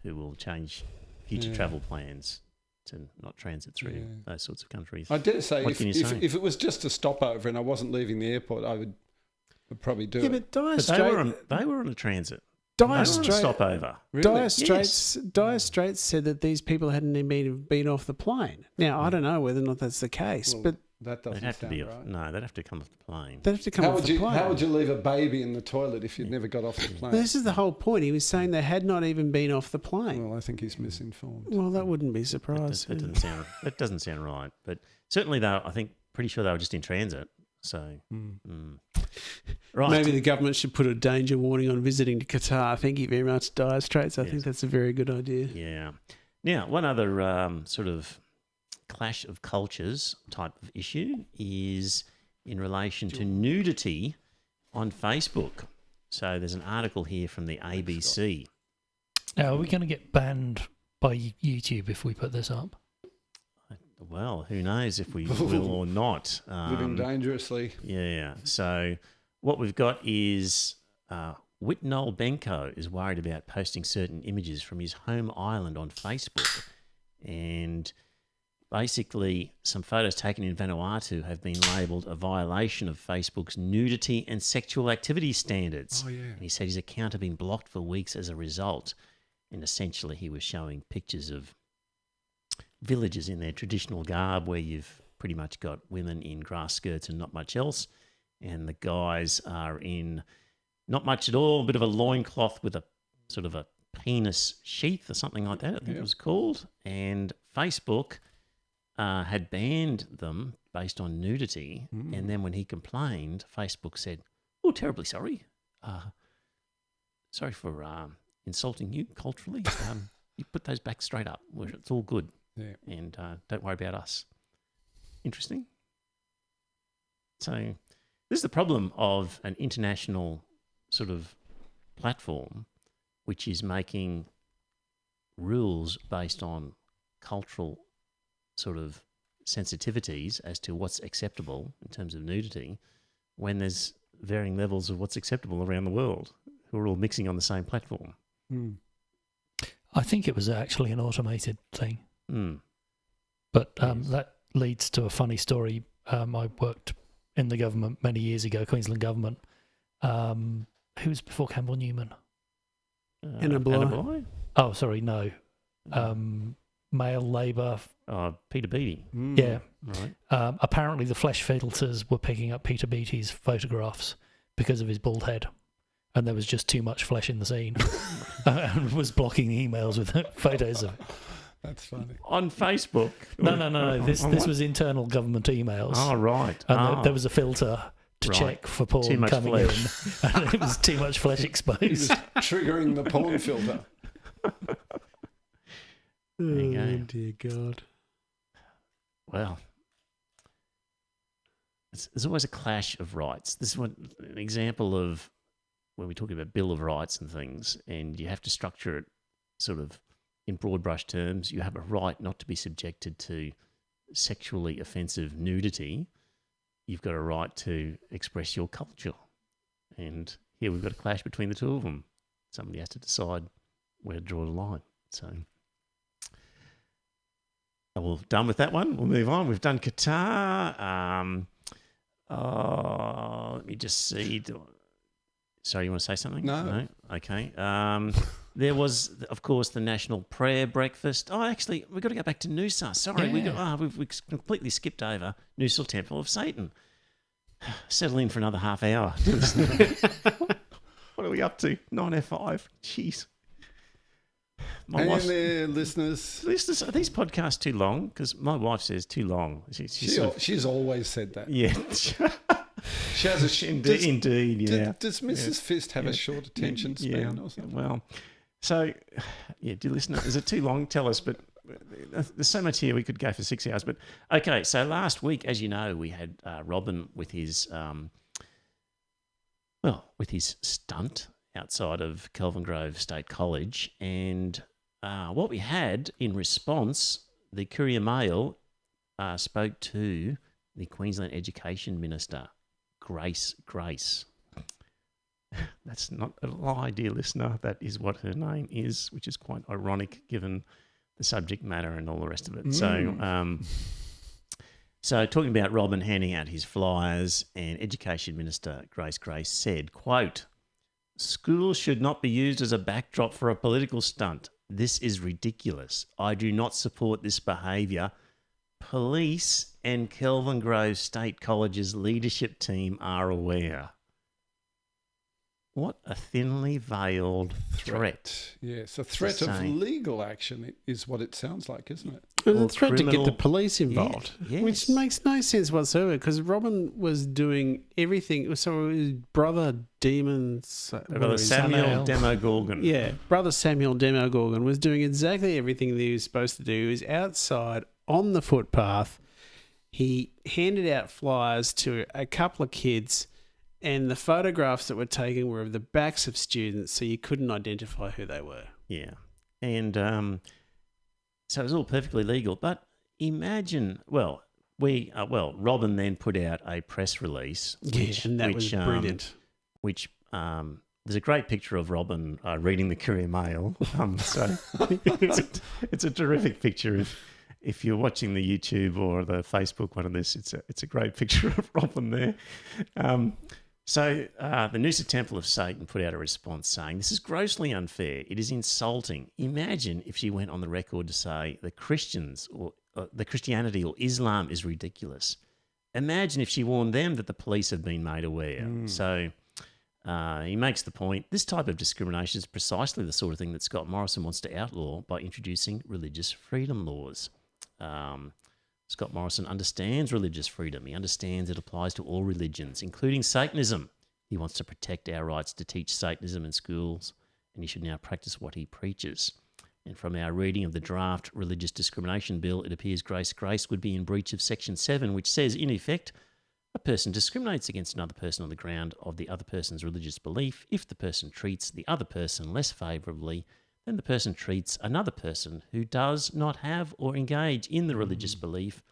who will change future travel plans to not transit through those sorts of countries. I dare say, What can you say? if it was just a stopover and I wasn't leaving the airport, I would probably do it. but Dire But they were on a transit. They were on a stopover. Really? Dire Straits said that these people hadn't even been off the plane. Now, I don't know whether or not that's the case, Well, but that They'd doesn't have to sound be right. no, they'd have to come off the plane. they have to come How off would the you plane. how would you leave a baby in the toilet if you'd never got off the plane? This is the whole point. He was saying they had not even been off the plane. Well, I think he's misinformed. Well, that wouldn't be surprised. That doesn't sound right. But certainly, though, I think pretty sure they were just in transit. So, right. Maybe the government should put a danger warning on visiting to Qatar. Thank you very much, Dire Straits. I think that's a very good idea. Yeah. Now, one other sort of clash of cultures type of issue is in relation to nudity on Facebook. So there's an article here from the ABC. Now, are we going to get banned by YouTube if we put this up? Well, who knows if we will or not. Living dangerously. Yeah. So what we've got is Whitnall Benko is worried about posting certain images from his home island on Facebook. And basically, some photos taken in Vanuatu have been labelled a violation of Facebook's nudity and sexual activity standards. Oh, yeah. And he said his account had been blocked for weeks as a result. And essentially, he was showing pictures of villages in their traditional garb where you've pretty much got women in grass skirts and not much else. And the guys are in not much at all, a bit of a loincloth with a sort of a penis sheath or something like that, I think it was called. And Facebook had banned them based on nudity. And then when he complained, Facebook said, "Oh, terribly sorry. Sorry for insulting you culturally. You put those back straight up. It's all good. Yeah. And don't worry about us." Interesting. So this is the problem of an international sort of platform which is making rules based on cultural sort of sensitivities as to what's acceptable in terms of nudity when there's varying levels of what's acceptable around the world who are all mixing on the same platform. I think it was actually an automated thing. Mm. But that leads to a funny story. I worked in the government many years ago, Queensland government. Who was before Campbell Newman? Anna Bligh. Oh, sorry, no. Male Labour. Peter Beattie. Yeah. Right. Apparently the flesh filters were picking up Peter Beattie's photographs because of his bald head. And there was just too much flesh in the scene. And was blocking the emails with photos of it. That's funny. On Facebook? No. This was internal government emails. Oh, right. And there was a filter to check for porn coming in. And it was too much flesh exposed. He was triggering the porn filter. There you go. Oh, dear God. Well, there's always a clash of rights. This is an example of when we talk about Bill of Rights and things, and you have to structure it sort of in broad brush terms. You have a right not to be subjected to sexually offensive nudity. You've got a right to express your culture. And here we've got a clash between the two of them. Somebody has to decide where to draw the line. So, we're done with that one. We'll move on. We've done Qatar. Let me just see. Sorry, you want to say something? No. Okay. There was, of course, the national prayer breakfast. Oh, actually, we've got to go back to Noosa. Sorry, Yeah. we've completely skipped over Noosa Temple of Satan. Settle in for another half hour. What are we up to? 9:05. Jeez. Hang in there, listeners. Listeners, are these podcasts too long? Because my wife says too long. She's always said that. Yeah. She has a Indeed, yeah. Does Mrs. Fist have a short attention span or something? Well, so, dear listener, is it too long? Tell us, but there's so much here we could go for 6 hours. But, okay, so last week, as you know, we had Robin with his, with his stunt outside of Kelvin Grove State College. And what we had in response, the Courier Mail spoke to the Queensland Education Minister, Grace. That's not a lie, dear listener. That is what her name is, which is quite ironic given the subject matter and all the rest of it. So talking about Robin handing out his flyers, and Education Minister Grace said, quote, "Schools should not be used as a backdrop for a political stunt. This is ridiculous. I do not support this behaviour. Police and Kelvin Grove State College's leadership team are aware." What a thinly veiled threat. Yes, a threat of legal action is what it sounds like, isn't it? And a threat to get the police involved, yes. which makes no sense whatsoever, because Robin was doing everything. So his brother Samuel Demogorgon. Yeah, brother Samuel Demogorgon was doing exactly everything that he was supposed to do. He was outside on the footpath. He handed out flyers to a couple of kids, and the photographs that were taken were of the backs of students, so you couldn't identify who they were. Yeah. And so it was all perfectly legal. But imagine, Robin then put out a press release. And that was brilliant. Which there's a great picture of Robin reading the Courier Mail. So it's a terrific picture. If you're watching the YouTube or the Facebook one of this, it's a great picture of Robin there. So the Noosa Temple of Satan put out a response saying, "This is grossly unfair. It is insulting. Imagine if she went on the record to say the Christians or the Christianity or Islam is ridiculous. Imagine if she warned them that the police have been made aware." So he makes the point, this type of discrimination is precisely the sort of thing that Scott Morrison wants to outlaw by introducing religious freedom laws. Scott Morrison understands religious freedom. He understands it applies to all religions, including Satanism. He wants to protect our rights to teach Satanism in schools, and he should now practice what he preaches. And from our reading of the draft religious discrimination bill, it appears Grace would be in breach of Section 7, which says, in effect, a person discriminates against another person on the ground of the other person's religious belief if the person treats the other person less favourably than the person treats another person who does not have or engage in the religious belief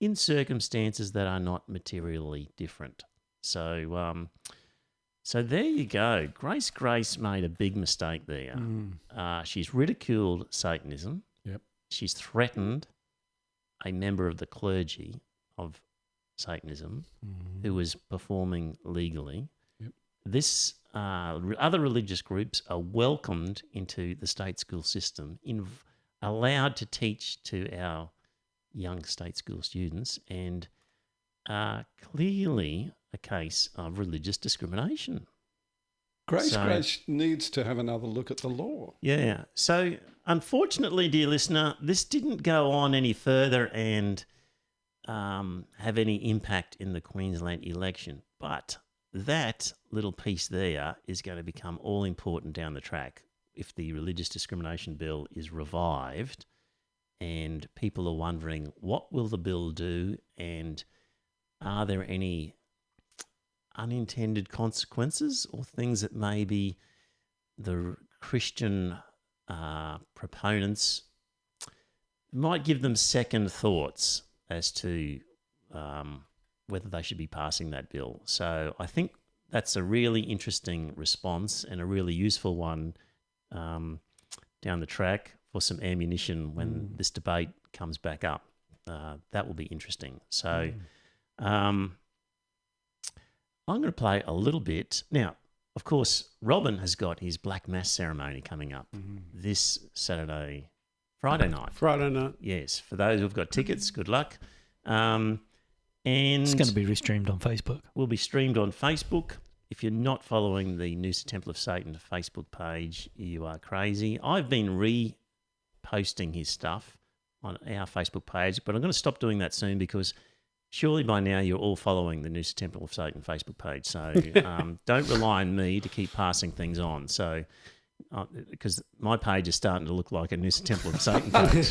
in circumstances that are not materially different. So there you go. Grace made a big mistake there. She's ridiculed Satanism. Yep. She's threatened a member of the clergy of Satanism who was performing legally. Yep. This other religious groups are welcomed into the state school system, allowed to teach to our young state school students, and clearly a case of religious discrimination. Grace needs to have another look at the law. Yeah. So unfortunately, dear listener, this didn't go on any further and have any impact in the Queensland election, but that little piece there is going to become all important down the track if the religious discrimination bill is revived, and people are wondering, what will the bill do, and are there any unintended consequences or things that maybe the Christian proponents might give them second thoughts as to whether they should be passing that bill. So I think that's a really interesting response and a really useful one down the track for some ammunition when this debate comes back up. That will be interesting. So I'm going to play a little bit. Now, of course, Robin has got his Black Mass ceremony coming up this Friday night. Yes, for those who've got tickets, good luck. And it's going to be restreamed on Facebook. Will be streamed on Facebook. If you're not following the Noosa Temple of Satan Facebook page, you are crazy. I've been reposting his stuff on our Facebook page, but I'm going to stop doing that soon because surely by now you're all following the Noosa Temple of Satan Facebook page. So don't rely on me to keep passing things on. So because my page is starting to look like a Noosa Temple of Satan page.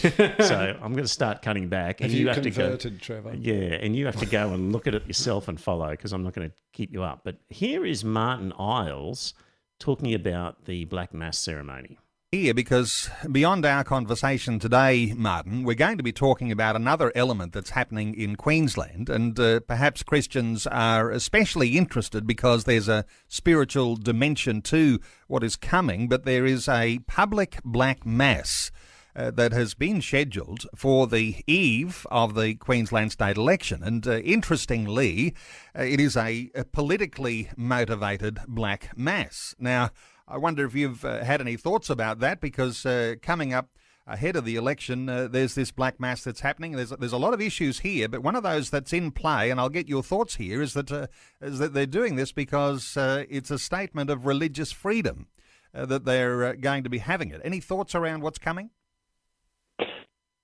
So I'm going to start cutting back. And and you have converted, to go, Trevor. Yeah, and you have to go and look at it yourself and follow because I'm not going to keep you up. But here is Martin Iles talking about the Black Mass ceremony. Here, because beyond our conversation today, Martin, we're going to be talking about another element that's happening in Queensland, and perhaps Christians are especially interested because there's a spiritual dimension to what is coming, but there is a public Black Mass that has been scheduled for the eve of the Queensland state election. And interestingly, it is a politically motivated Black Mass. Now, I wonder if you've had any thoughts about that, because coming up ahead of the election, there's this Black Mass that's happening. There's a lot of issues here, but one of those that's in play, and I'll get your thoughts here, is that they're doing this because it's a statement of religious freedom that they're going to be having it. Any thoughts around what's coming?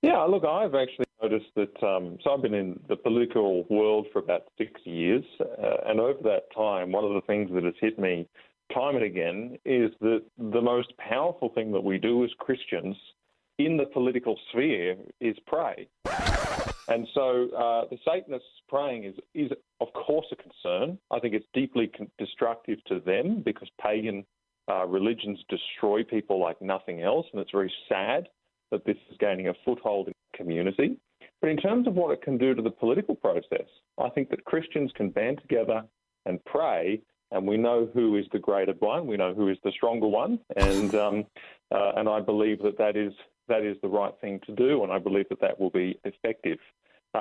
Yeah, look, I've actually noticed that, so I've been in the political world for about 6 years, and over that time, one of the things that has hit me time and again is that the most powerful thing that we do as Christians in the political sphere is pray. And so the Satanists praying is of course a concern. I think it's deeply destructive to them because pagan religions destroy people like nothing else, and it's very sad that this is gaining a foothold in the community. But in terms of what it can do to the political process, I think that Christians can band together and pray, and we know who is the greater one, we know who is the stronger one, and I believe that is the right thing to do, and I believe that will be effective.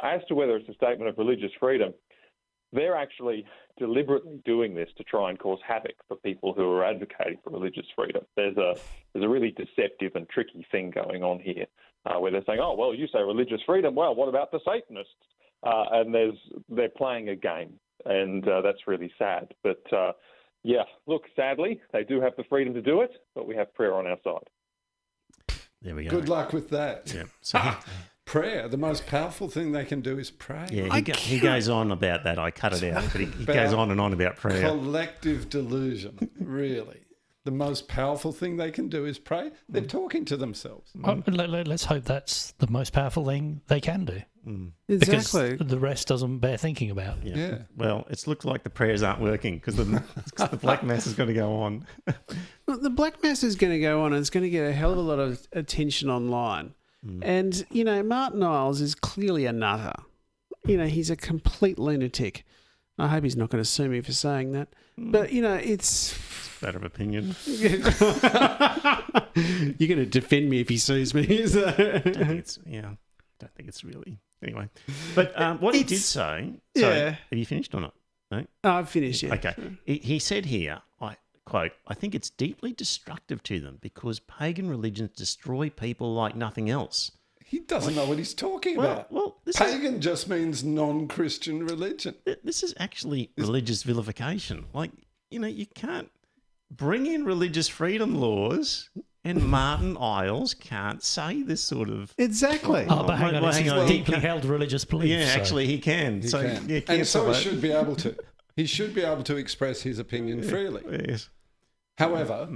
As to whether it's a statement of religious freedom, they're actually deliberately doing this to try and cause havoc for people who are advocating for religious freedom. There's a really deceptive and tricky thing going on here, where they're saying, oh, well, you say religious freedom, well, what about the Satanists? And they're playing a game, and that's really sad. But, yeah, look, sadly, they do have the freedom to do it, but we have prayer on our side. There we go. Good luck with that. Yeah. So, prayer, the most powerful thing they can do is pray. yeah, he goes on about that. I cut it out, but he goes on and on about prayer. Collective delusion, really. The most powerful thing they can do is pray. They're talking to themselves. Let's hope that's the most powerful thing they can do. Exactly. Because the rest doesn't bear thinking about. Yeah. Well, it's looked like the prayers aren't working because the Black Mass is going to go on. Well, the Black Mass is going to go on and it's going to get a hell of a lot of attention online. And, Martin Iles is clearly a nutter. He's a complete lunatic. I hope he's not going to sue me for saying that. But, it's... Matter of opinion. You're going to defend me if he sues me. I don't think it's really... Anyway. But what he did say... Sorry, have you finished or not? No? Oh, I've finished, yeah. Okay. He said here, quote, I think it's deeply destructive to them because pagan religions destroy people like nothing else. He doesn't know what he's talking about. Well, pagan just means non-Christian religion. This is actually religious vilification. You can't bring in religious freedom laws and Martin Iles can't say this sort of... Exactly. Oh, but hang on, it's deeply held religious beliefs. Yeah, actually he can. He can. Yeah, and so he should be able to. He should be able to express his opinion freely. Yes. However,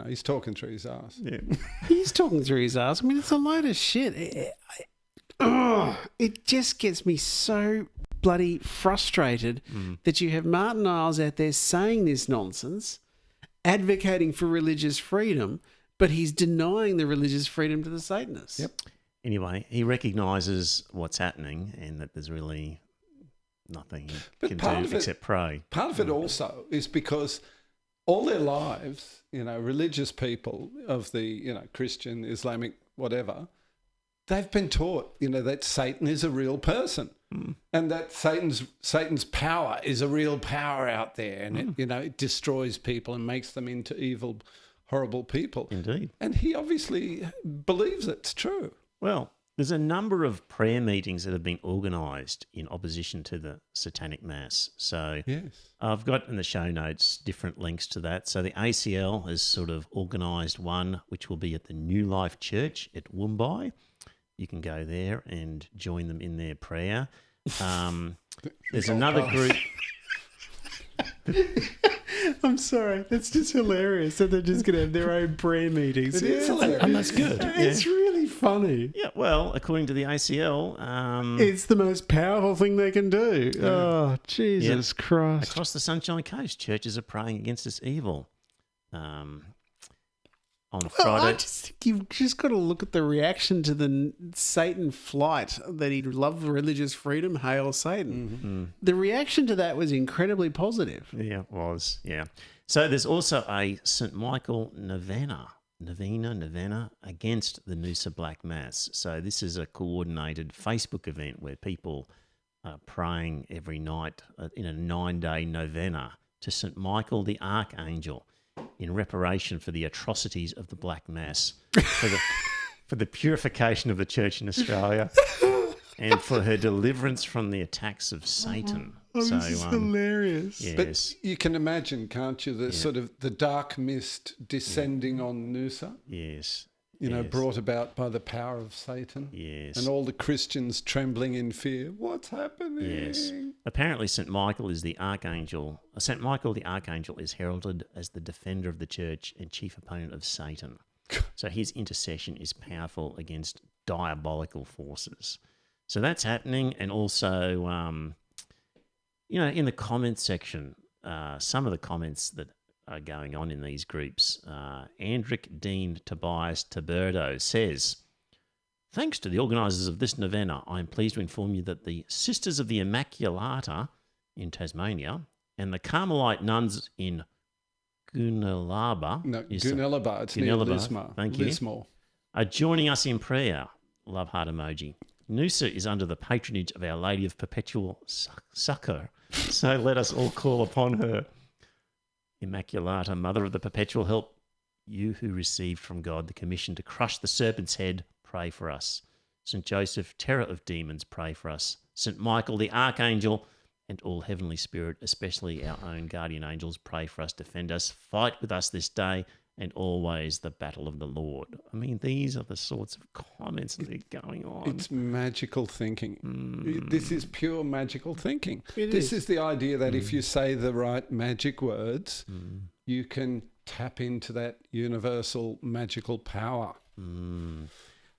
he's talking through his ass. Yeah. He's talking through his ass. I mean, it's a load of shit. It just gets me so bloody frustrated that you have Martin Iles out there saying this nonsense, advocating for religious freedom, but he's denying the religious freedom to the Satanists. Yep. Anyway, he recognises what's happening and that there's really nothing he can do except pray. Part of it also is because all their lives, religious people of the, Christian, Islamic, whatever, they've been taught, that Satan is a real person and that Satan's power is a real power out there, and it destroys people and makes them into evil, horrible people. Indeed. And he obviously believes it's true. Well, there's a number of prayer meetings that have been organised in opposition to the Satanic Mass. So yes. I've got in the show notes different links to that. So the ACL has sort of organised one, which will be at the New Life Church at Woombai. You can go there and join them in their prayer. There's another group. I'm sorry, that's just hilarious. So they're just going to have their own prayer meetings. It is hilarious. And that's good. It's really funny. Yeah, well, according to the ACL, It's the most powerful thing they can do. Oh, Jesus Christ. across the Sunshine Coast, churches are praying against this evil. On Friday. I just think you've just got to look at the reaction to the Satan flight that he loved religious freedom, hail Satan. The reaction to that was incredibly positive. Yeah, it was. Yeah. So there's also a St. Michael novena against the Noosa Black Mass. So this is a coordinated Facebook event where people are praying every night in a 9-day novena to St. Michael the Archangel, in reparation for the atrocities of the Black Mass, for the purification of the Church in Australia, and for her deliverance from the attacks of Satan. Oh, this is hilarious. Yes. But you can imagine, can't you, the sort of the dark mist descending on Noosa? Yes. Brought about by the power of Satan. Yes. And all the Christians trembling in fear. What's happening? Yes. Apparently, St. Michael is the Archangel. St. Michael the Archangel is heralded as the defender of the church and chief opponent of Satan. So his intercession is powerful against diabolical forces. So that's happening. And also, in the comments section, some of the comments that are going on in these groups. Andrick Dean Tobias Taberto says, thanks to the organisers of this novena, I am pleased to inform you that the Sisters of the Immaculata in Tasmania and the Carmelite nuns in Goonellabah, Goonellabah, it's near Lismore. Thank you. Lismore. Are joining us in prayer. Love heart emoji. Noosa is under the patronage of Our Lady of Perpetual Succour, so let us all call upon her. Immaculata, Mother of the Perpetual Help, you who received from God the commission to crush the serpent's head, pray for us. St. Joseph, terror of demons, pray for us. St. Michael, the Archangel, and all heavenly spirit, especially our own guardian angels, pray for us, defend us, fight with us this day, and always the battle of the Lord. I mean, these are the sorts of comments that are going on. It's magical thinking. This is pure magical thinking. This is the idea that if you say the right magic words, you can tap into that universal magical power.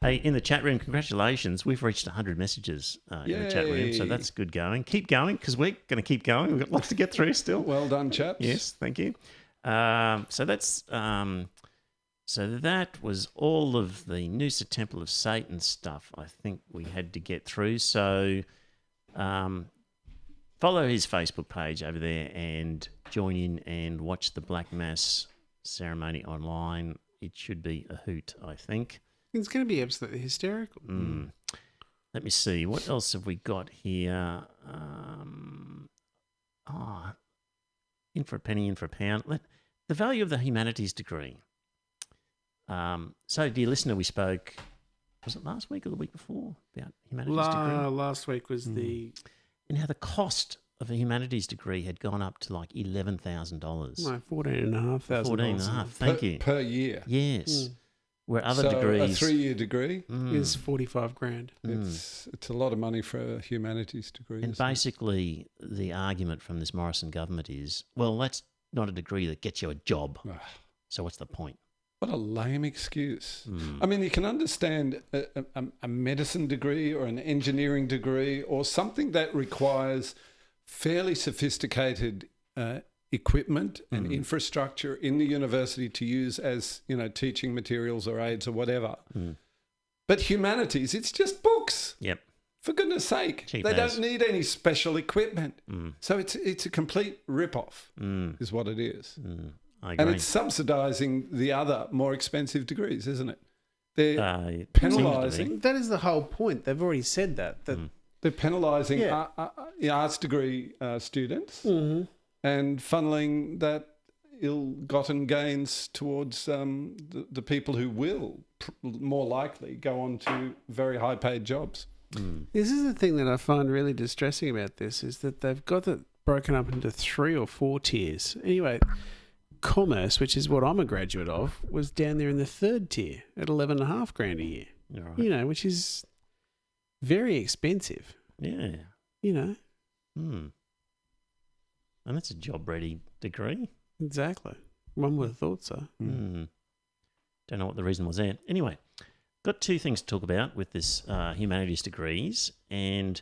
Hey, in the chat room, congratulations. We've reached 100 messages in the chat room, so that's good going. Keep going, because we're going to keep going. We've got lots to get through still. Well done, chaps. Yes, thank you. So that was all of the Noosa Temple of Satan stuff I think we had to get through. So follow his Facebook page over there and join in and watch the Black Mass ceremony online. It should be a hoot, I think. It's going to be absolutely hysterical. Let me see. What else have we got here? In for a penny, in for a pound. The value of the humanities degree. So, dear listener, we spoke, was it last week or the week before, about humanities degree? Last week was the... And how the cost of a humanities degree had gone up to like $11,000. No, $14,500. $14,500, thank you. Per year? Yes. Where other so degrees... a 3-year degree? Is $45,000. It's a lot of money for a humanities degree. And basically, the argument from this Morrison government is, well, that's not a degree that gets you a job. So what's the point? What a lame excuse. I mean, you can understand a medicine degree or an engineering degree or something that requires fairly sophisticated equipment and infrastructure in the university to use as, teaching materials or aids or whatever. But humanities, it's just books. Yep. For goodness sake. Cheap they as. don't need any special equipment. So it's a complete rip-off is what it is. I agree. And it's subsidising the other more expensive degrees, isn't it? They're It seems to be. penalising. That is the whole point. They've already said that. They're penalising Yeah. arts degree students Mhm. and funneling that ill-gotten gains towards the people who will more likely go on to very high-paid jobs. This is the thing that I find really distressing about this, is that they've got it broken up into 3 or 4 tiers. Anyway, commerce, which is what I'm a graduate of, was down there in the 3rd tier at $11,500 a year. You're right. You know, which is very expensive. Yeah. You know, And that's a job-ready degree. exactly. One would have thought so. Don't know what the reason was there. Anyway, got 2 things to talk about with this humanities degrees, and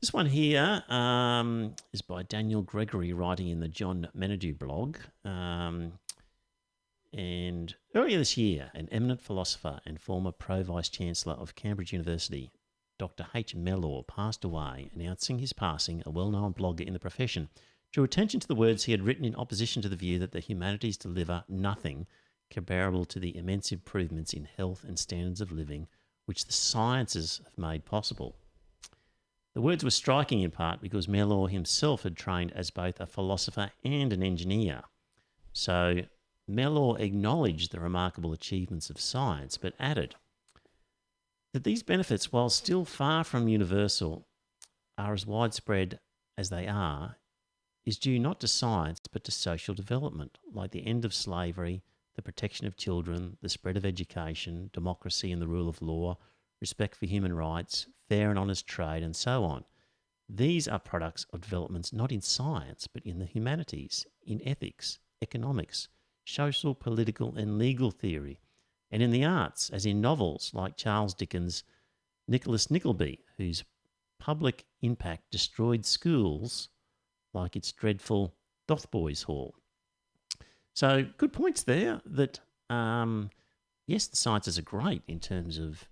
this one here is by Daniel Gregory, writing in the John Menadue blog. And earlier this year, an eminent philosopher and former Pro-Vice-Chancellor of Cambridge University, Dr. H. Mellor, passed away. Announcing his passing, a well-known blogger in the profession drew attention to the words he had written in opposition to the view that the humanities deliver nothing comparable to the immense improvements in health and standards of living which the sciences have made possible. The words were striking in part because Mellor himself had trained as both a philosopher and an engineer. So Mellor acknowledged the remarkable achievements of science, but added that these benefits, while still far from universal, are as widespread as they are, is due not to science but to social development, like the end of slavery, the protection of children, the spread of education, democracy and the rule of law, respect for human rights, fair and honest trade, and so on. These are products of developments not in science, but in the humanities, in ethics, economics, social, political, and legal theory, and in the arts, as in novels like Charles Dickens' Nicholas Nickleby, whose public impact destroyed schools like its dreadful Dotheboys Hall. So good points there that, yes, the sciences are great in terms of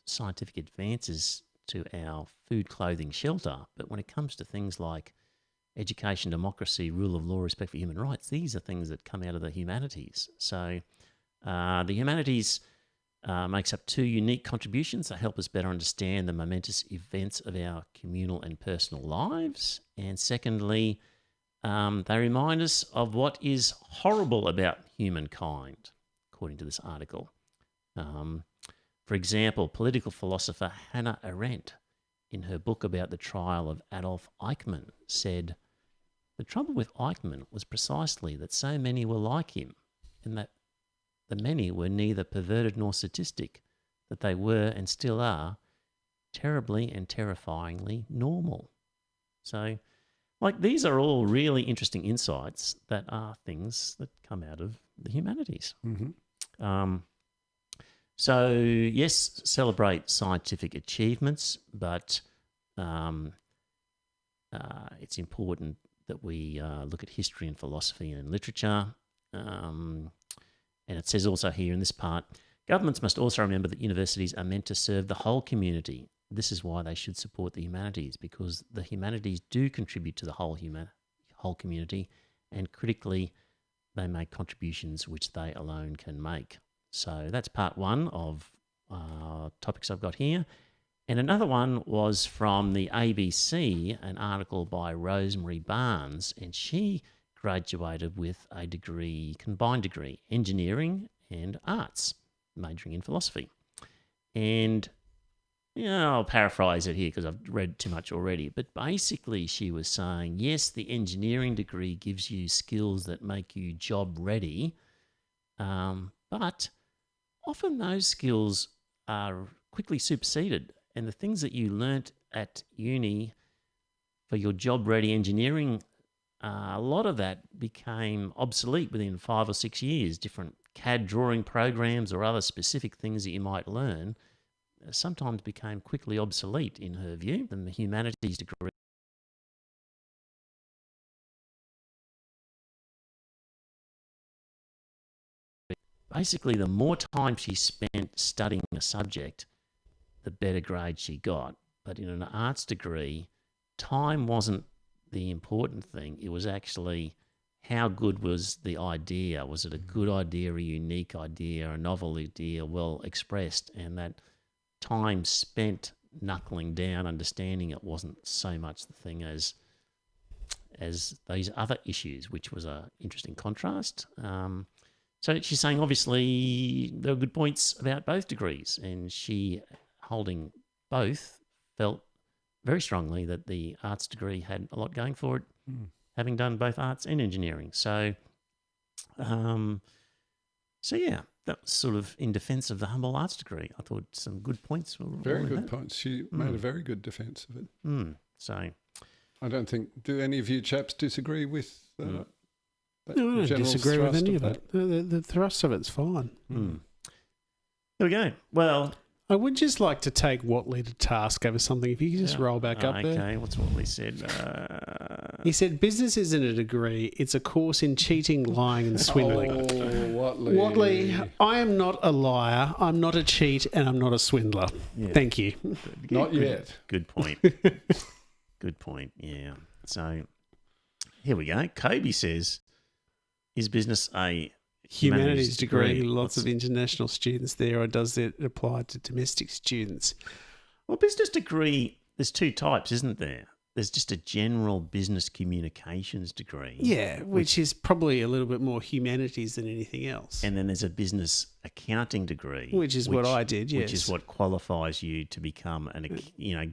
scientific advances to our food, clothing, shelter. But when it comes to things like education, democracy, rule of law, respect for human rights, these are things that come out of the humanities. So the humanities makes up 2 unique contributions that help us better understand the momentous events of our communal and personal lives. And secondly, they remind us of what is horrible about humankind, according to this article. For example, political philosopher Hannah Arendt, in her book about the trial of Adolf Eichmann, said, "The trouble with Eichmann was precisely that so many were like him, and that the many were neither perverted nor sadistic, that they were and still are terribly and terrifyingly normal." So, like, these are all really interesting insights that are things that come out of the humanities. So, yes, celebrate scientific achievements, but it's important that we look at history and philosophy and literature. And it says also here in this part, governments must also remember that universities are meant to serve the whole community. This is why they should support the humanities, because the humanities do contribute to the whole community, and critically, they make contributions which they alone can make. So that's part 1 of topics I've got here. And another one was from the ABC, an article by Rosemary Barnes, and she graduated with a degree, combined degree, engineering and arts, majoring in philosophy. And I'll paraphrase it here because I've read too much already, but basically she was saying, yes, the engineering degree gives you skills that make you job ready, but often those skills are quickly superseded, and the things that you learnt at uni for your job ready engineering, a lot of that became obsolete within 5 or 6 years. Different CAD drawing programs or other specific things that you might learn sometimes became quickly obsolete, in her view. And the humanities degree basically, the more time she spent studying a subject, the better grade she got. But in an arts degree, time wasn't the important thing. It was actually how good was the idea? Was it a good idea, a unique idea, a novel idea, well expressed? And that time spent knuckling down, understanding it wasn't so much the thing as these other issues, which was a interesting contrast. So she's saying obviously there were good points about both degrees, and she, holding both, felt very strongly that the arts degree had a lot going for it, having done both arts and engineering. So yeah, that was sort of in defence of the humble arts degree. I thought some good points were very good points. She made a very good defence of it. So I don't think. Do any of you chaps disagree with? No, I don't disagree with any of it. The thrust of it's fine. There we go. Well, I would just like to take Watley to task over something. If you could just roll back up there. Okay, what's Watley said? He said, business isn't a degree. It's a course in cheating, lying and swindling. Oh, Watley. Watley, I am not a liar. I'm not a cheat and I'm not a swindler. Yeah. Thank you. Not yet. Good point. Good point, yeah. So here we go. Kobe says, is business a humanities degree? Lots of international students there, or does it apply to domestic students? Well, business degree, there's two types, isn't there? There's just a general business communications degree. Yeah, which is probably a little bit more humanities than anything else. And then there's a business accounting degree. Which is what I did, yes. Which is what qualifies you to become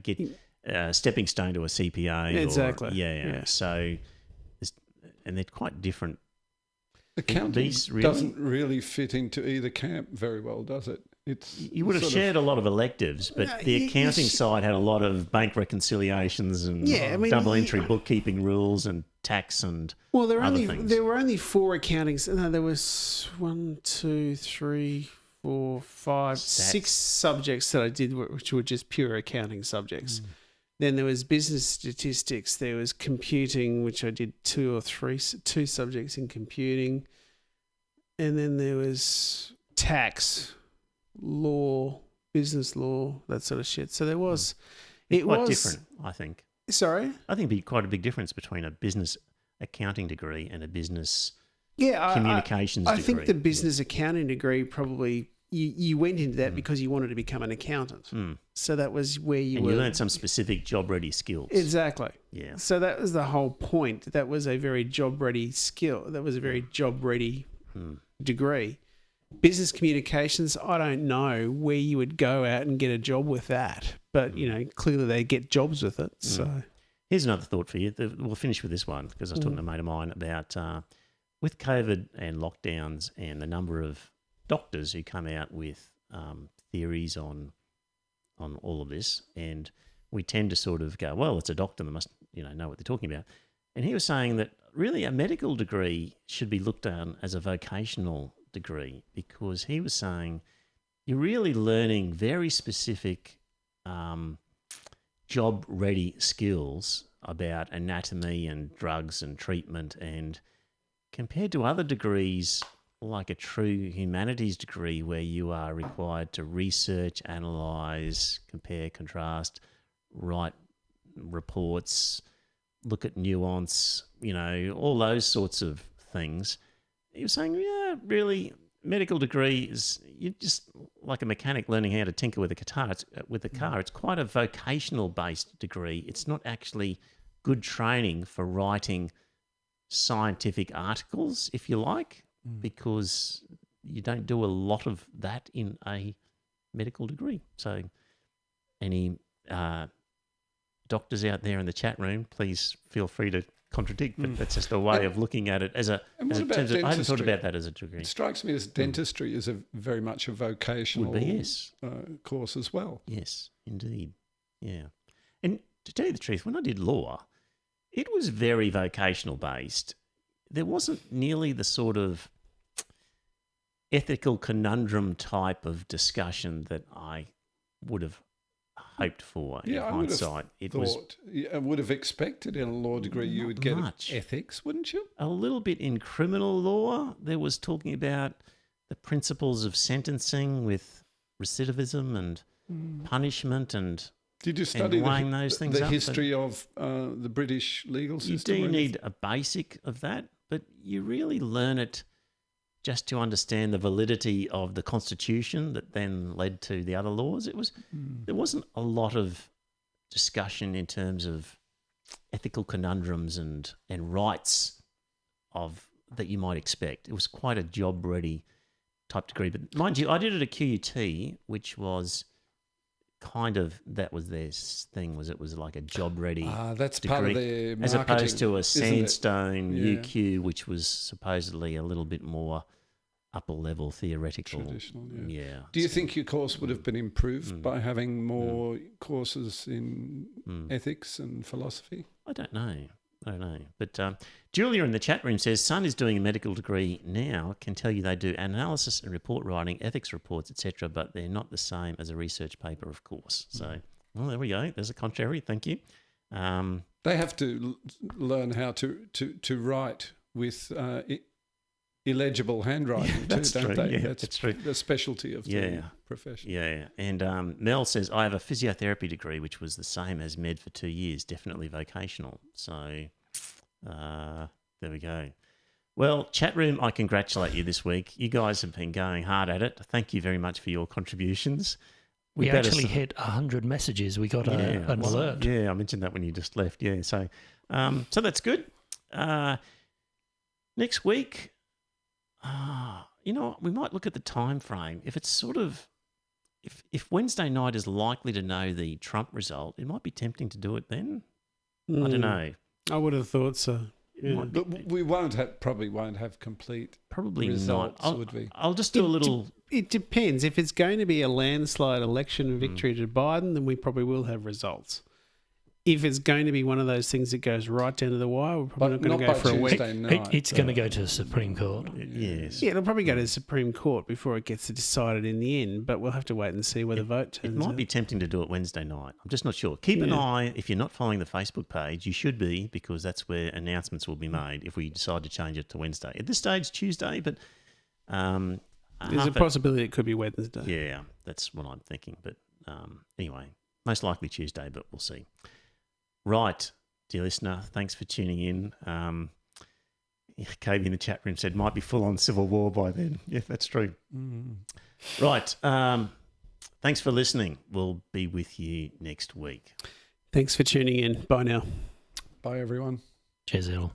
get a stepping stone to a CPA. Exactly. Yeah. So, and they're quite different. Accounting doesn't really fit into either camp very well, does it? You would have shared a lot of electives, but the accounting side had a lot of bank reconciliations and double entry bookkeeping rules and tax and other things. There were only 4 accountings. No, there was 1, 2, 3, 4, 5, 6 subjects that I did, which were just pure accounting subjects. Then there was business statistics. There was computing, which I did 2 subjects in computing. And then there was tax, law, business law, that sort of shit. So there was... It was different, I think. Sorry? I think it'd be quite a big difference between a business accounting degree and a business communications degree. I think the business accounting degree probably... You went into that because you wanted to become an accountant. So that was where you were... And you learned some specific job-ready skills. Exactly. Yeah. So that was the whole point. That was a very job-ready skill. That was a very job-ready degree. Business communications, I don't know where you would go out and get a job with that. But, clearly they get jobs with it. So here's another thought for you. We'll finish with this one because I was talking to a mate of mine about with COVID and lockdowns and the number of doctors who come out with theories on all of this, and we tend to sort of go, well, it's a doctor, they must know what they're talking about. And he was saying that really a medical degree should be looked at as a vocational degree, because he was saying you're really learning very specific job-ready skills about anatomy and drugs and treatment, and compared to other degrees like a true humanities degree where you are required to research, analyse, compare, contrast, write reports, look at nuance, all those sorts of things. He was saying, really, medical degree is you're just like a mechanic learning how to tinker with a guitar. With a car. It's quite a vocational-based degree. It's not actually good training for writing scientific articles, if you like, because you don't do a lot of that in a medical degree. So any doctors out there in the chat room, please feel free to contradict, but that's just a way of looking at it I hadn't thought about that as a degree. It strikes me as dentistry is very much a vocational course as well. Yes, indeed. Yeah. And to tell you the truth, when I did law, it was very vocational based. There wasn't nearly the sort of ethical conundrum type of discussion that I would have hoped for in hindsight. I would have expected in a law degree you would get ethics, wouldn't you? A little bit in criminal law. There was talking about the principles of sentencing with recidivism and punishment and did you study those things the history of the British legal system? You do need a basic of that, but you really learn it just to understand the validity of the Constitution that then led to the other laws. There wasn't a lot of discussion in terms of ethical conundrums and rights that you might expect. It was quite a job-ready type degree. But mind you, I did it at QUT, which was that was their thing, it was like a job-ready that's degree, part of their marketing, as opposed to a isn't it? sandstone UQ, which was supposedly a little bit more upper-level theoretical. Traditional, yeah. Do you think your course would have been improved by having more courses in ethics and philosophy? I don't know. But Julia in the chat room says, son is doing a medical degree now, can tell you they do analysis and report writing, ethics reports, etc., but they're not the same as a research paper, of course. So, well, there we go. There's a contrary. Thank you. They have to learn how to write with illegible handwriting too, don't they? Yeah, that's true. The specialty of the profession. Yeah. And Mel says, I have a physiotherapy degree, which was the same as med for 2 years, definitely vocational. So there we go. Well, chat room, I congratulate you this week. You guys have been going hard at it. Thank you very much for your contributions. We actually hit 100 messages. We got an alert. Yeah, I mentioned that when you just left. Yeah, so that's good. Next week, we might look at the time frame. If it's if Wednesday night is likely to know the Trump result, it might be tempting to do it then. I don't know. I would have thought so. Yeah. But we probably won't have complete Probably results, not. would we? I'll just do a little. It depends. If it's going to be a landslide election victory to Biden, then we probably will have results. If it's going to be one of those things that goes right down to the wire, we're probably not going to go for a week. It's going to go to the Supreme Court. Yes. Yeah, it'll probably go to the Supreme Court before it gets decided in the end, but we'll have to wait and see where the vote turns out. It might be tempting to do it Wednesday night. I'm just not sure. Keep an eye. If you're not following the Facebook page, you should be, because that's where announcements will be made if we decide to change it to Wednesday. At this stage, Tuesday, but... there's a possibility it could be Wednesday. Yeah, that's what I'm thinking. But anyway, most likely Tuesday, but we'll see. Right, dear listener, thanks for tuning in. Katie in the chat room said, might be full on civil war by then. Yeah, that's true. Right, thanks for listening. We'll be with you next week. Thanks for tuning in. Bye now. Bye, everyone. Cheers, all.